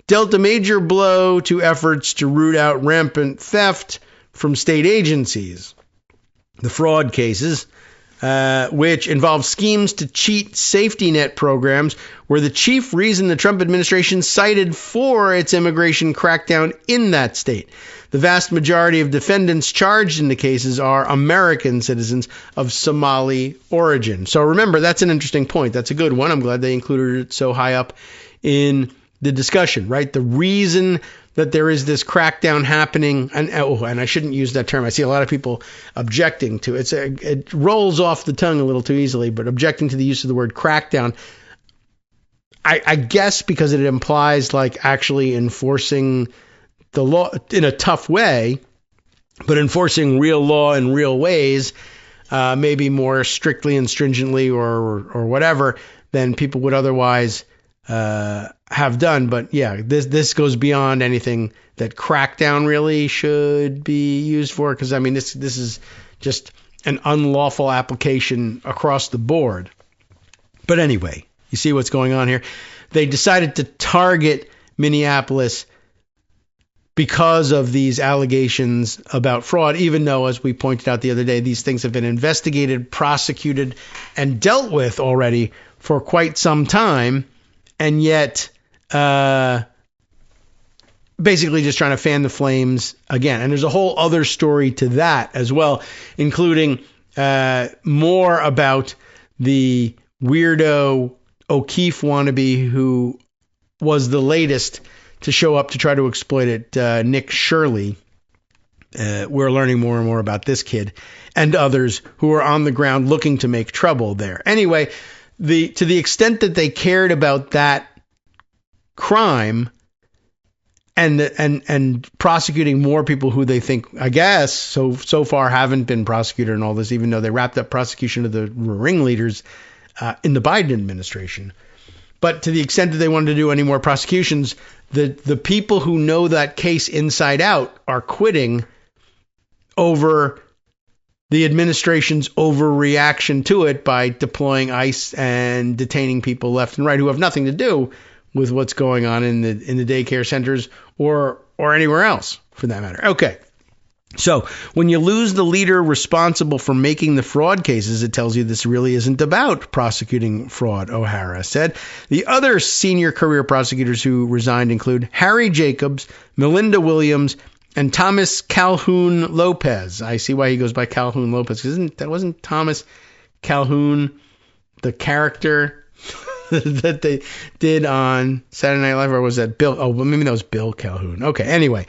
dealt a major blow to efforts to root out rampant theft from state agencies. The fraud cases, which involve schemes to cheat safety net programs, were the chief reason the Trump administration cited for its immigration crackdown in that state. The vast majority of defendants charged in the cases are American citizens of Somali origin. So remember, that's an interesting point. That's a good one. I'm glad they included it so high up in the discussion, right? The reason that there is this crackdown happening, and I shouldn't use that term. I see a lot of people objecting to it. It rolls off the tongue a little too easily, but objecting to the use of the word crackdown, I guess because it implies like actually enforcing the law in a tough way, but enforcing real law in real ways, maybe more strictly and stringently or whatever than people would otherwise have done. But yeah, this goes beyond anything that crackdown really should be used for, because I mean this is just an unlawful application across the board. But anyway, you see what's going on here. They decided to target Minneapolis because of these allegations about fraud, even though, as we pointed out the other day, these things have been investigated, prosecuted, and dealt with already for quite some time. And yet, basically just trying to fan the flames again. And there's a whole other story to that as well, including more about the weirdo O'Keefe wannabe who was the latest to show up to try to exploit it, Nick Shirley. We're learning more and more about this kid and others who are on the ground looking to make trouble there. Anyway, to the extent that they cared about that crime and prosecuting more people who they think, I guess, so far haven't been prosecuted and all this, even though they wrapped up prosecution of the ringleaders in the Biden administration. But to the extent that they wanted to do any more prosecutions, the people who know that case inside out are quitting over the administration's overreaction to it by deploying ICE and detaining people left and right who have nothing to do with what's going on in the daycare centers or anywhere else for that matter. Okay. So when you lose the leader responsible for making the fraud cases, it tells you this really isn't about prosecuting fraud, O'Hara said. The other senior career prosecutors who resigned include Harry Jacobs, Melinda Williams, and Thomas Calhoun Lopez. I see why he goes by Calhoun Lopez, because wasn't Thomas Calhoun the character that they did on Saturday Night Live, or was that Bill? Oh, well, maybe that was Bill Calhoun. Okay, anyway.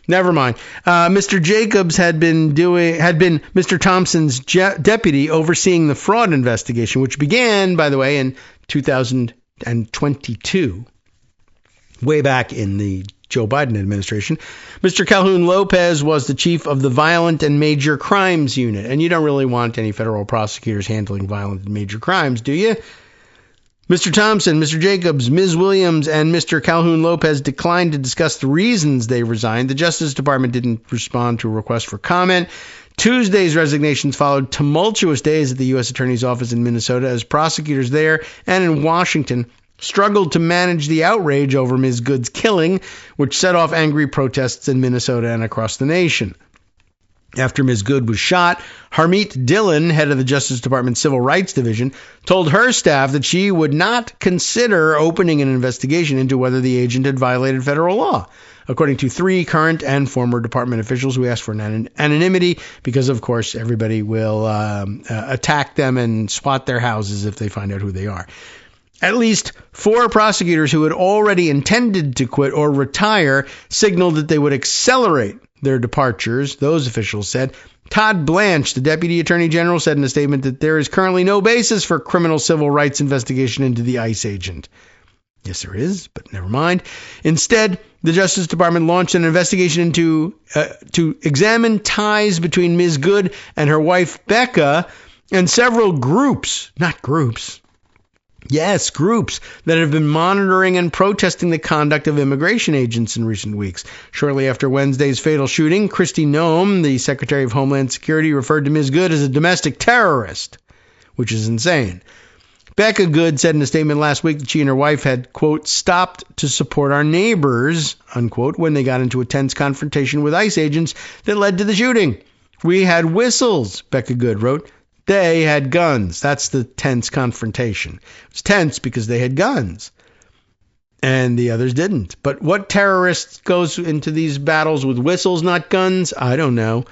Never mind. Mr. Jacobs had been Mr. Thompson's deputy overseeing the fraud investigation, which began, by the way, in 2022, way back in the Joe Biden administration. Mr. Calhoun Lopez was the chief of the Violent and Major Crimes Unit, and you don't really want any federal prosecutors handling violent and major crimes, do you? Mr. Thompson, Mr. Jacobs, Ms. Williams, and Mr. Calhoun Lopez declined to discuss the reasons they resigned. The Justice Department didn't respond to a request for comment. Tuesday's resignations followed tumultuous days at the U.S. Attorney's Office in Minnesota as prosecutors there and in Washington struggled to manage the outrage over Ms. Good's killing, which set off angry protests in Minnesota and across the nation. After Ms. Good was shot, Harmeet Dillon, head of the Justice Department Civil Rights Division, told her staff that she would not consider opening an investigation into whether the agent had violated federal law, according to 3 current and former department officials who asked for anonymity because, of course, everybody will attack them and swat their houses if they find out who they are. At least 4 prosecutors who had already intended to quit or retire signaled that they would accelerate their departures, those officials said. Todd Blanche, the Deputy Attorney General, said in a statement that there is currently no basis for criminal civil rights investigation into the ICE agent. Yes, there is, but never mind. Instead, the Justice Department launched an investigation into to examine ties between Ms. Good and her wife Becca and several groups, not groups, yes, groups that have been monitoring and protesting the conduct of immigration agents in recent weeks. Shortly after Wednesday's fatal shooting, Kristi Noem, the Secretary of Homeland Security, referred to Ms. Good as a domestic terrorist, which is insane. Becca Good said in a statement last week that she and her wife had, quote, stopped to support our neighbors, unquote, when they got into a tense confrontation with ICE agents that led to the shooting. We had whistles, Becca Good wrote. They had guns. That's the tense confrontation. It was tense because they had guns and the others didn't. But what terrorist goes into these battles with whistles, not guns? I don't know.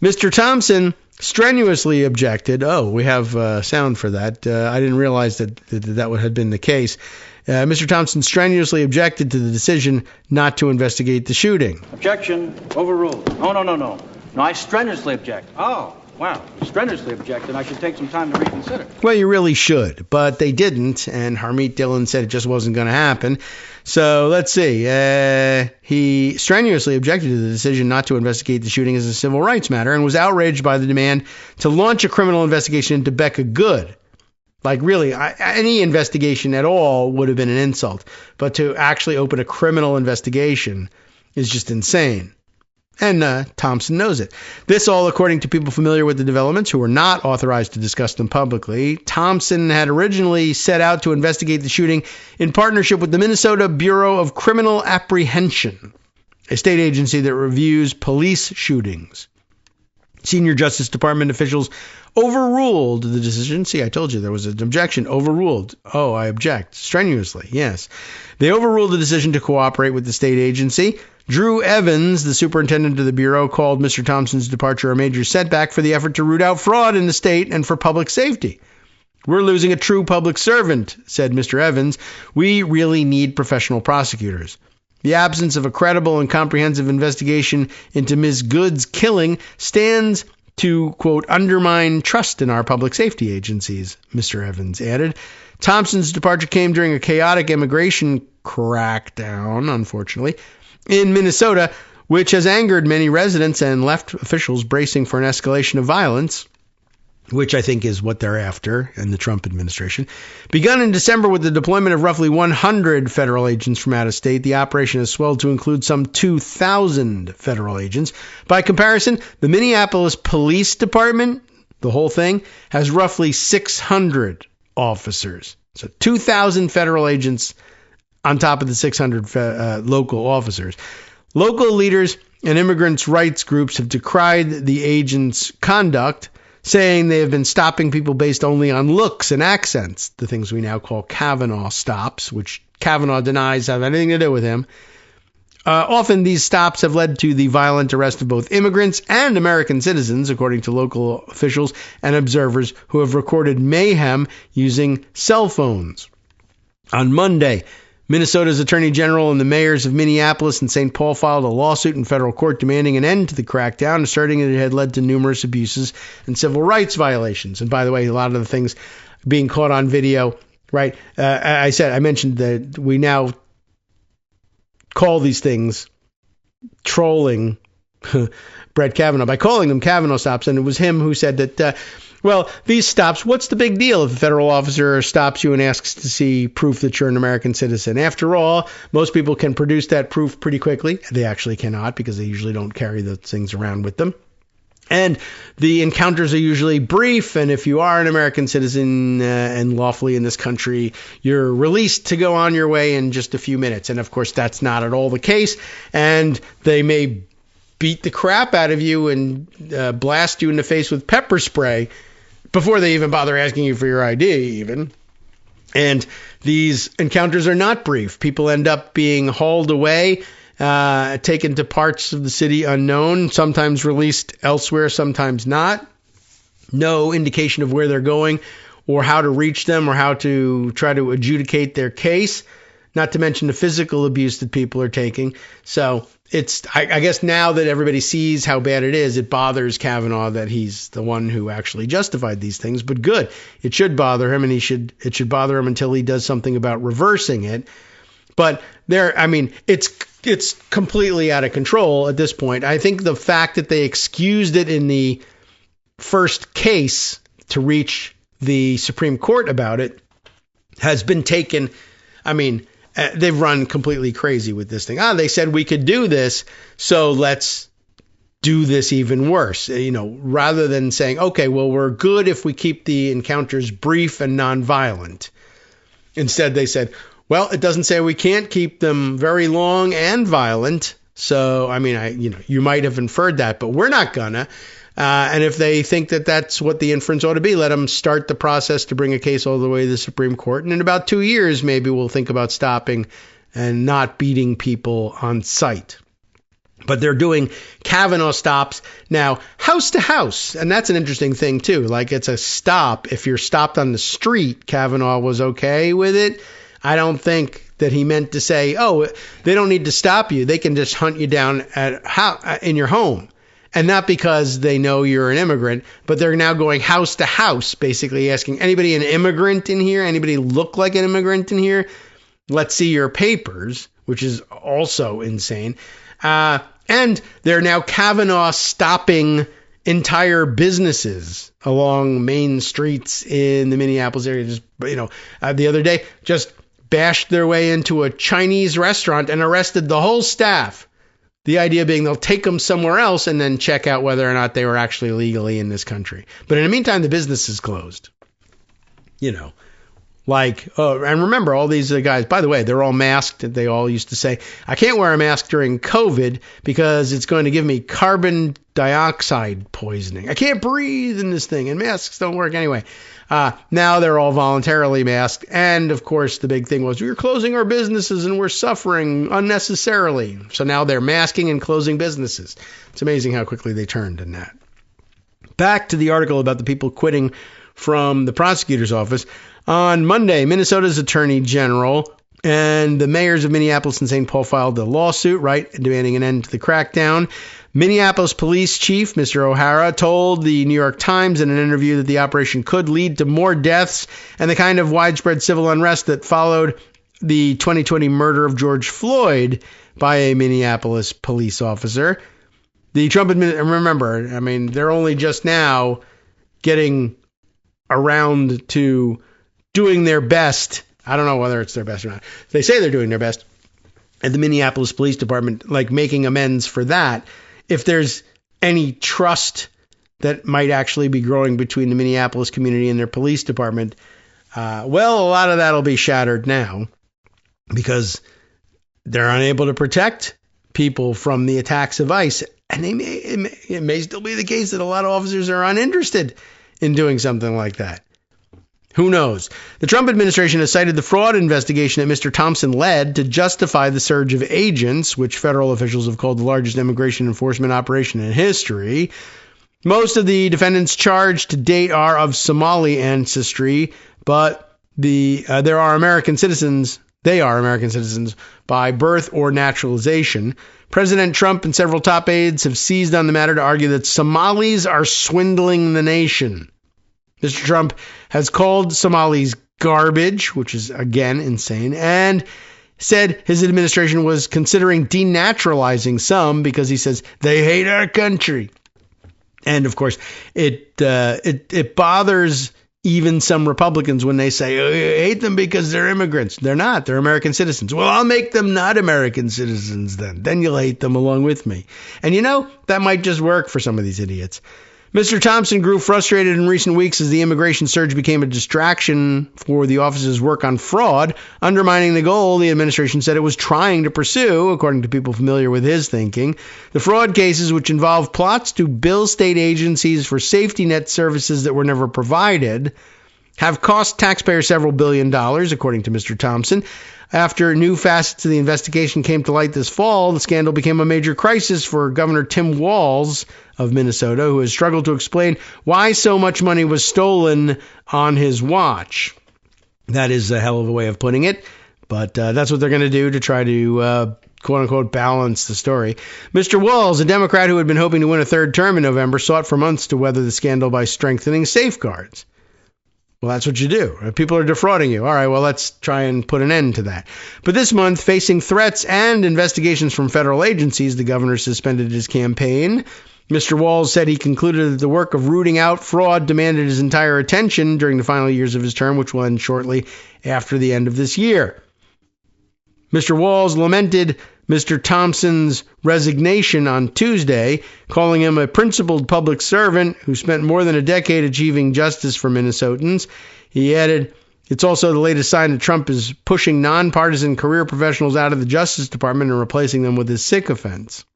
Mr. Thompson strenuously objected. Oh, we have sound for that. I didn't realize that had been the case. Mr. Thompson strenuously objected to the decision not to investigate the shooting. Objection. Overruled. No, I strenuously object. Oh. Wow, strenuously object, and I should take some time to reconsider. Well, you really should, but they didn't, and Harmeet Dillon said it just wasn't going to happen. So let's see. He strenuously objected to the decision not to investigate the shooting as a civil rights matter and was outraged by the demand to launch a criminal investigation into Becca Good. Like, really, any investigation at all would have been an insult, but to actually open a criminal investigation is just insane. And Thompson knows it. This all according to people familiar with the developments who were not authorized to discuss them publicly. Thompson had originally set out to investigate the shooting in partnership with the Minnesota Bureau of Criminal Apprehension, a state agency that reviews police shootings. Senior Justice Department officials overruled the decision. See, I told you there was an objection. Overruled. Oh, I object. Strenuously, yes. They overruled the decision to cooperate with the state agency. Drew Evans, the superintendent of the Bureau, called Mr. Thompson's departure a major setback for the effort to root out fraud in the state and for public safety. We're losing a true public servant, said Mr. Evans. We really need professional prosecutors. The absence of a credible and comprehensive investigation into Ms. Good's killing stands to, quote, undermine trust in our public safety agencies, Mr. Evans added. Thompson's departure came during a chaotic immigration crackdown, unfortunately, in Minnesota, which has angered many residents and left officials bracing for an escalation of violence, which I think is what they're after in the Trump administration. Begun in December with the deployment of roughly 100 federal agents from out of state, the operation has swelled to include some 2,000 federal agents. By comparison, the Minneapolis Police Department, the whole thing, has roughly 600 officers. So 2,000 federal agents on top of the 600 local officers. Local leaders and immigrants' rights groups have decried the agents' conduct, saying they have been stopping people based only on looks and accents, the things we now call Kavanaugh stops, which Kavanaugh denies have anything to do with him. Often these stops have led to the violent arrest of both immigrants and American citizens, according to local officials and observers who have recorded mayhem using cell phones. On Monday, Minnesota's Attorney General and the mayors of Minneapolis and St. Paul filed a lawsuit in federal court demanding an end to the crackdown, asserting that it had led to numerous abuses and civil rights violations. And by the way, a lot of the things being caught on video, right? I mentioned that we now call these things trolling Brett Kavanaugh by calling them Kavanaugh stops. And it was him who said that, well, these stops, what's the big deal if a federal officer stops you and asks to see proof that you're an American citizen? After all, most people can produce that proof pretty quickly. They actually cannot because they usually don't carry those things around with them. And the encounters are usually brief. And if you are an American citizen and lawfully in this country, you're released to go on your way in just a few minutes. And of course, that's not at all the case. And they may beat the crap out of you and blast you in the face with pepper spray before they even bother asking you for your ID even. And these encounters are not brief. People end up being hauled away, taken to parts of the city unknown, sometimes released elsewhere, sometimes not. No indication of where they're going or how to reach them or how to try to adjudicate their case, not to mention the physical abuse that people are taking. So it's, I guess now that everybody sees how bad it is, it bothers Kavanaugh that he's the one who actually justified these things. But good, it should bother him, and it should bother him until he does something about reversing it. But it's completely out of control at this point. I think the fact that they excused it in the first case to reach the Supreme Court about it has been taken. They've run completely crazy with this thing. They said we could do this, so let's do this even worse. Rather than saying, okay, well, we're good if we keep the encounters brief and nonviolent. Instead, they said, well, it doesn't say we can't keep them very long and violent. So, you might have inferred that, but we're not gonna. And if they think that that's what the inference ought to be, let them start the process to bring a case all the way to the Supreme Court. And in about 2 years, maybe we'll think about stopping and not beating people on sight. But they're doing Kavanaugh stops now, house to house. And that's an interesting thing, too. Like, it's a stop. If you're stopped on the street, Kavanaugh was okay with it. I don't think that he meant to say, oh, they don't need to stop you. They can just hunt you down in your home. And not because they know you're an immigrant, but they're now going house to house, basically asking anybody an immigrant in here, anybody look like an immigrant in here, let's see your papers, which is also insane. And they're now Kavanaugh stopping entire businesses along main streets in the Minneapolis area. Just, the other day, just bashed their way into a Chinese restaurant and arrested the whole staff. The idea being they'll take them somewhere else and then check out whether or not they were actually legally in this country. But in the meantime, the business is closed. And remember, all these guys, by the way, they're all masked. They all used to say, I can't wear a mask during COVID because it's going to give me carbon dioxide poisoning. I can't breathe in this thing, and masks don't work anyway. Now they're all voluntarily masked. And of course, the big thing was, we're closing our businesses and we're suffering unnecessarily. So now they're masking and closing businesses. It's amazing how quickly they turned in that. Back to the article about the people quitting from the prosecutor's office. On Monday, Minnesota's Attorney General and the mayors of Minneapolis and St. Paul filed a lawsuit, demanding an end to the crackdown. Minneapolis Police Chief Mr. O'Hara told the New York Times in an interview that the operation could lead to more deaths and the kind of widespread civil unrest that followed the 2020 murder of George Floyd by a Minneapolis police officer. The Trump administration, remember, they're only just now getting around to doing their best. I don't know whether it's their best or not. They say they're doing their best at the Minneapolis Police Department, making amends for that. If there's any trust that might actually be growing between the Minneapolis community and their police department, a lot of that will be shattered now because they're unable to protect people from the attacks of ICE. And it may still be the case that a lot of officers are uninterested in doing something like that. Who knows? The Trump administration has cited the fraud investigation that Mr. Thompson led to justify the surge of agents, which federal officials have called the largest immigration enforcement operation in history. Most of the defendants charged to date are of Somali ancestry, but there are American citizens They are American citizens by birth or naturalization. President Trump and several top aides have seized on the matter to argue that Somalis are swindling the nation. Mr. Trump has called Somalis garbage, which is, again, insane, and said his administration was considering denaturalizing some because he says they hate our country. And, of course, it bothers even some Republicans when they say, oh, you hate them because they're immigrants. They're not. They're American citizens. Well, I'll make them not American citizens then. Then you'll hate them along with me. And, that might just work for some of these idiots. Mr. Thompson grew frustrated in recent weeks as the immigration surge became a distraction for the office's work on fraud, undermining the goal the administration said it was trying to pursue, according to people familiar with his thinking. The fraud cases, which involve plots to bill state agencies for safety net services that were never provided, have cost taxpayers several $billions, according to Mr. Thompson. After new facets of the investigation came to light this fall, the scandal became a major crisis for Governor Tim Walz of Minnesota, who has struggled to explain why so much money was stolen on his watch. That is a hell of a way of putting it, but that's what they're going to do to try to, quote-unquote, balance the story. Mr. Walz, a Democrat who had been hoping to win a third term in November, sought for months to weather the scandal by strengthening safeguards. Well, that's what you do. People are defrauding you. All right, well, let's try and put an end to that. But this month, facing threats and investigations from federal agencies, the governor suspended his campaign. Mr. Walz said he concluded that the work of rooting out fraud demanded his entire attention during the final years of his term, which will end shortly after the end of this year. Mr. Walz lamented Mr. Thompson's resignation on Tuesday, calling him a principled public servant who spent more than a decade achieving justice for Minnesotans. He added, it's also the latest sign that Trump is pushing nonpartisan career professionals out of the Justice Department and replacing them with his sycophants.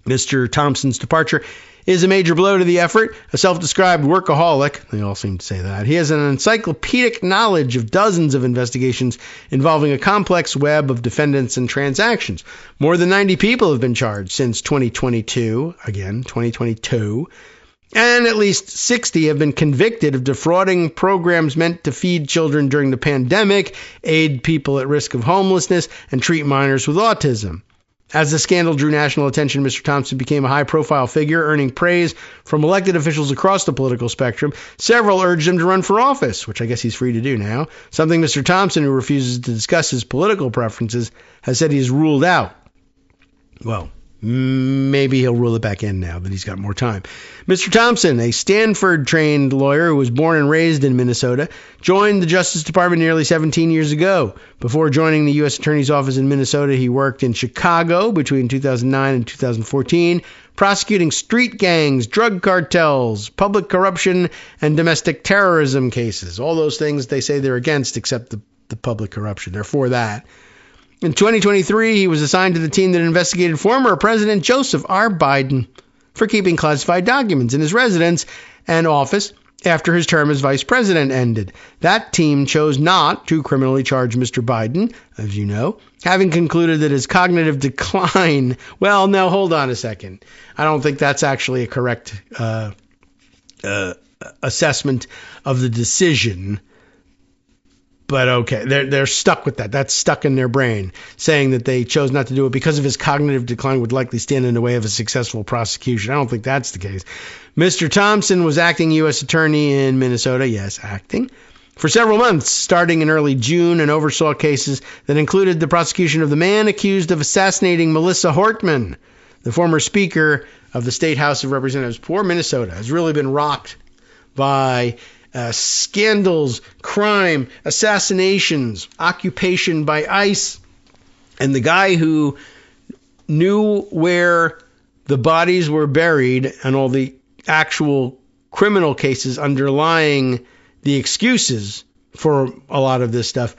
Mr. Thompson's departure is a major blow to the effort. A self-described workaholic, they all seem to say that, he has an encyclopedic knowledge of dozens of investigations involving a complex web of defendants and transactions. More than 90 people have been charged since 2022, again, 2022, and at least 60 have been convicted of defrauding programs meant to feed children during the pandemic, aid people at risk of homelessness, and treat minors with autism. As the scandal drew national attention, Mr. Thompson became a high-profile figure, earning praise from elected officials across the political spectrum. Several urged him to run for office, which I guess he's free to do now, something Mr. Thompson, who refuses to discuss his political preferences, has said he has ruled out. Well, maybe he'll rule it back in now that he's got more time. Mr. Thompson, a Stanford-trained lawyer who was born and raised in Minnesota, joined the Justice Department nearly 17 years ago. Before joining the U.S. Attorney's Office in Minnesota, he worked in Chicago between 2009 and 2014, prosecuting street gangs, drug cartels, public corruption, and domestic terrorism cases. All those things they say they're against except the public corruption. They're for that. In 2023, he was assigned to the team that investigated former President Joseph R. Biden for keeping classified documents in his residence and office after his term as vice president ended. That team chose not to criminally charge Mr. Biden, as you know, having concluded that his cognitive decline... Well, now, hold on a second. I don't think that's actually a correct assessment of the decision. But okay, they're stuck with that. That's stuck in their brain, saying that they chose not to do it because of his cognitive decline would likely stand in the way of a successful prosecution. I don't think that's the case. Mr. Thompson was acting U.S. attorney in Minnesota, yes, acting, for several months, starting in early June, and oversaw cases that included the prosecution of the man accused of assassinating Melissa Hortman, the former Speaker of the State House of Representatives. Poor Minnesota has really been rocked by scandals, crime, assassinations, occupation by ICE, and the guy who knew where the bodies were buried and all the actual criminal cases underlying the excuses for a lot of this stuff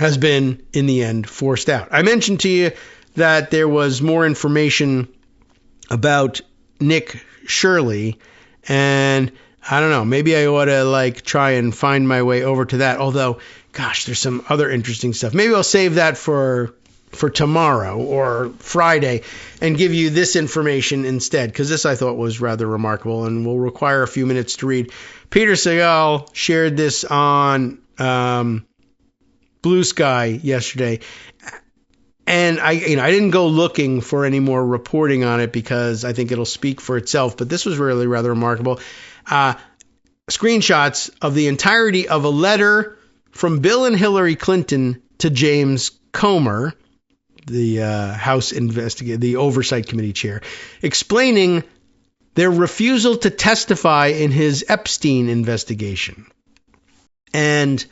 has been, in the end, forced out. I mentioned to you that there was more information about Nick Shirley, and I don't know, maybe I ought to try and find my way over to that. Although, gosh, there's some other interesting stuff. Maybe I'll save that for tomorrow or Friday and give you this information instead, because this I thought was rather remarkable and will require a few minutes to read. Peter Segal shared this on blue sky yesterday. And I didn't go looking for any more reporting on it because I think it'll speak for itself. But this was really rather remarkable. Screenshots of the entirety of a letter from Bill and Hillary Clinton to James Comer, the House the Oversight Committee chair, explaining their refusal to testify in his Epstein investigation. And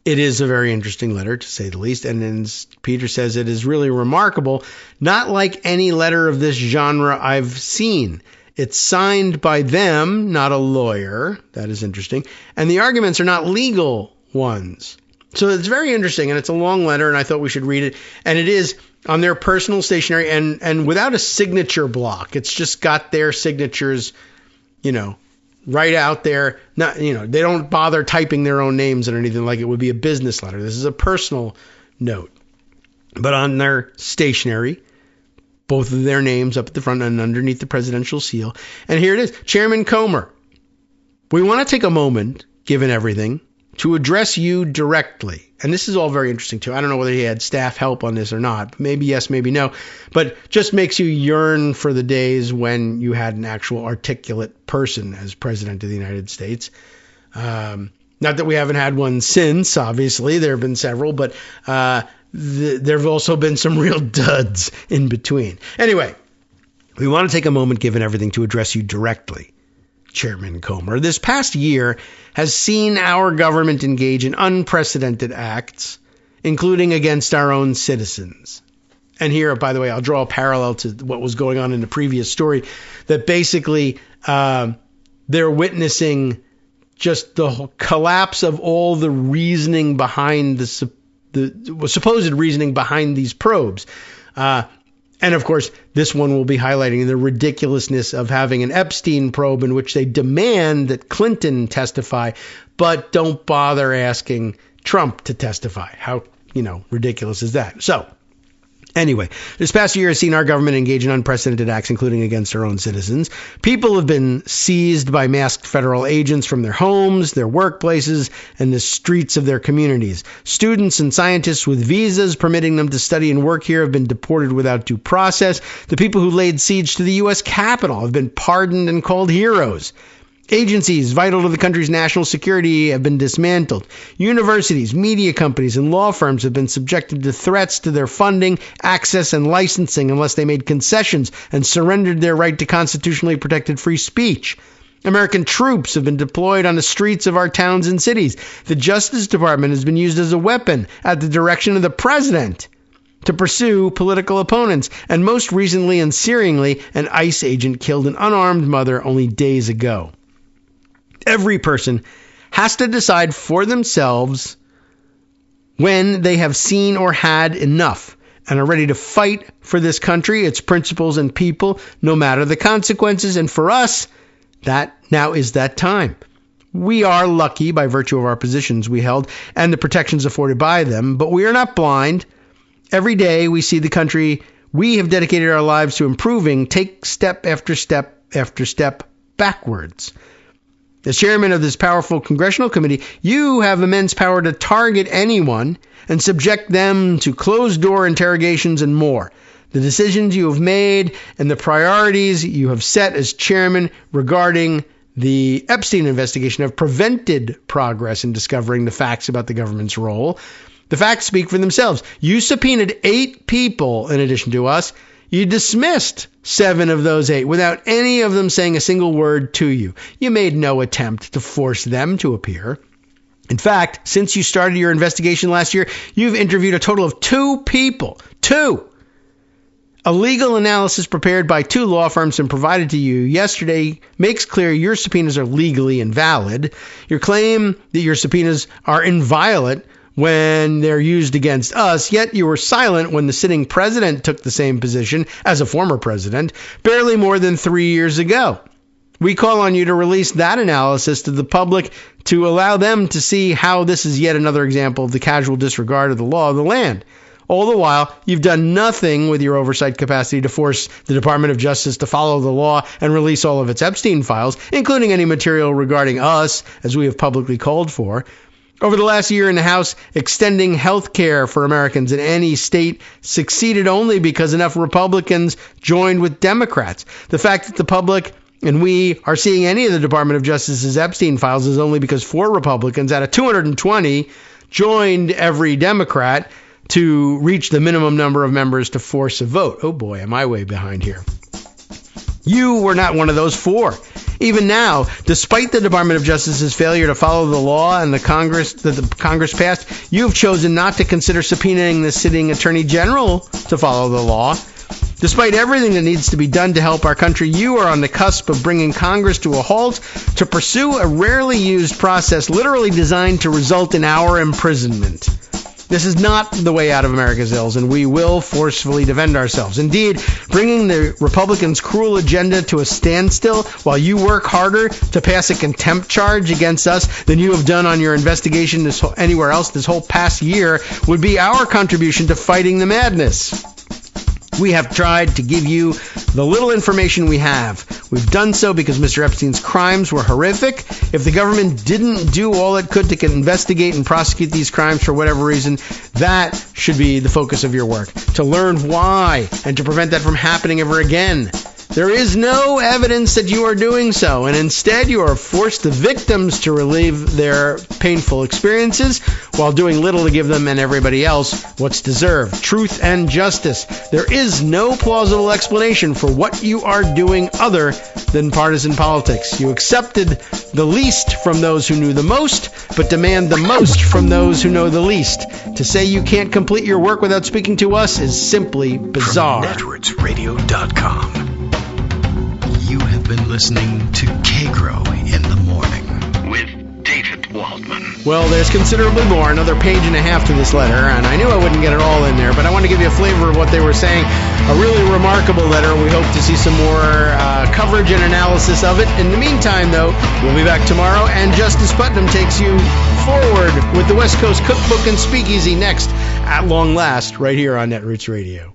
it is a very interesting letter, to say the least. And as Peter says, it is really remarkable. Not like any letter of this genre I've seen. It's signed by them, not a lawyer. That is interesting. And the arguments are not legal ones. So it's very interesting. And it's a long letter, and I thought we should read it. And it is on their personal stationery and without a signature block. It's just got their signatures, right out there. Not, they don't bother typing their own names or anything like it would be a business letter. This is a personal note. But on their stationery, both of their names up at the front and underneath the presidential seal. And here it is. Chairman Comer, we want to take a moment, given everything, to address you directly. And this is all very interesting, too. I don't know whether he had staff help on this or not. Maybe yes, maybe no. But just makes you yearn for the days when you had an actual articulate person as president of the United States. Not that we haven't had one since, obviously. There have been several, but there have also been some real duds in between. Anyway, we want to take a moment, given everything, to address you directly, Chairman Comer. This past year has seen our government engage in unprecedented acts, including against our own citizens. And here, by the way, I'll draw a parallel to what was going on in the previous story, that basically they're witnessing just the collapse of all the reasoning behind the supposed reasoning behind these probes. And of course, this one will be highlighting the ridiculousness of having an Epstein probe in which they demand that Clinton testify, but don't bother asking Trump to testify. How, ridiculous is that? So, anyway, this past year has seen our government engage in unprecedented acts, including against our own citizens. People have been seized by masked federal agents from their homes, their workplaces, and the streets of their communities. Students and scientists with visas permitting them to study and work here have been deported without due process. The people who laid siege to the U.S. Capitol have been pardoned and called heroes. Agencies vital to the country's national security have been dismantled. Universities, media companies, and law firms have been subjected to threats to their funding, access, and licensing unless they made concessions and surrendered their right to constitutionally protected free speech. American troops have been deployed on the streets of our towns and cities. The Justice Department has been used as a weapon at the direction of the president to pursue political opponents. And most recently and searingly, an ICE agent killed an unarmed mother only days ago. Every person has to decide for themselves when they have seen or had enough and are ready to fight for this country, its principles and people, no matter the consequences. And for us, that now is that time. We are lucky by virtue of our positions we held and the protections afforded by them, but we are not blind. Every day we see the country we have dedicated our lives to improving take step after step after step backwards. As chairman of this powerful congressional committee, you have immense power to target anyone and subject them to closed-door interrogations and more. The decisions you have made and the priorities you have set as chairman regarding the Epstein investigation have prevented progress in discovering the facts about the government's role. The facts speak for themselves. You subpoenaed 8 people in addition to us. You dismissed 7 of those 8 without any of them saying a single word to you. You made no attempt to force them to appear. In fact, since you started your investigation last year, you've interviewed a total of 2 people. 2! A legal analysis prepared by 2 law firms and provided to you yesterday makes clear your subpoenas are legally invalid. Your claim that your subpoenas are inviolate when they're used against us, yet you were silent when the sitting president took the same position as a former president barely more than 3 years ago. We call on you to release that analysis to the public to allow them to see how this is yet another example of the casual disregard of the law of the land. All the while, you've done nothing with your oversight capacity to force the Department of Justice to follow the law and release all of its Epstein files, including any material regarding us, as we have publicly called for. Over the last year in the House, extending health care for Americans in any state succeeded only because enough Republicans joined with Democrats. The fact that the public and we are seeing any of the Department of Justice's Epstein files is only because 4 Republicans out of 220 joined every Democrat to reach the minimum number of members to force a vote. Oh boy, am I way behind here. You were not one of those 4. Even now, despite the Department of Justice's failure to follow the law and the Congress passed, you have chosen not to consider subpoenaing the sitting Attorney General to follow the law. Despite everything that needs to be done to help our country, you are on the cusp of bringing Congress to a halt to pursue a rarely used process literally designed to result in our imprisonment. This is not the way out of America's ills, and we will forcefully defend ourselves. Indeed, bringing the Republicans' cruel agenda to a standstill while you work harder to pass a contempt charge against us than you have done on your investigation anywhere else this whole past year would be our contribution to fighting the madness. We have tried to give you the little information we have. We've done so because Mr. Epstein's crimes were horrific. If the government didn't do all it could to investigate and prosecute these crimes for whatever reason, that should be the focus of your work, to learn why and to prevent that from happening ever again. There is no evidence that you are doing so, and instead you are forced the victims to relieve their painful experiences while doing little to give them and everybody else what's deserved, truth and justice. There is no plausible explanation for what you are doing other than partisan politics. You accepted the least from those who knew the most, but demand the most from those who know the least. To say you can't complete your work without speaking to us is simply bizarre. From netrootsradio.com. You have been listening to Kagro in the Morning with David Waldman. Well, there's considerably more, another page and a half to this letter, and I knew I wouldn't get it all in there, but I want to give you a flavor of what they were saying. A really remarkable letter. We hope to see some more coverage and analysis of it. In the meantime, though, we'll be back tomorrow, and Justice Putnam takes you forward with the West Coast Cookbook and Speakeasy next, at long last, right here on Netroots Radio.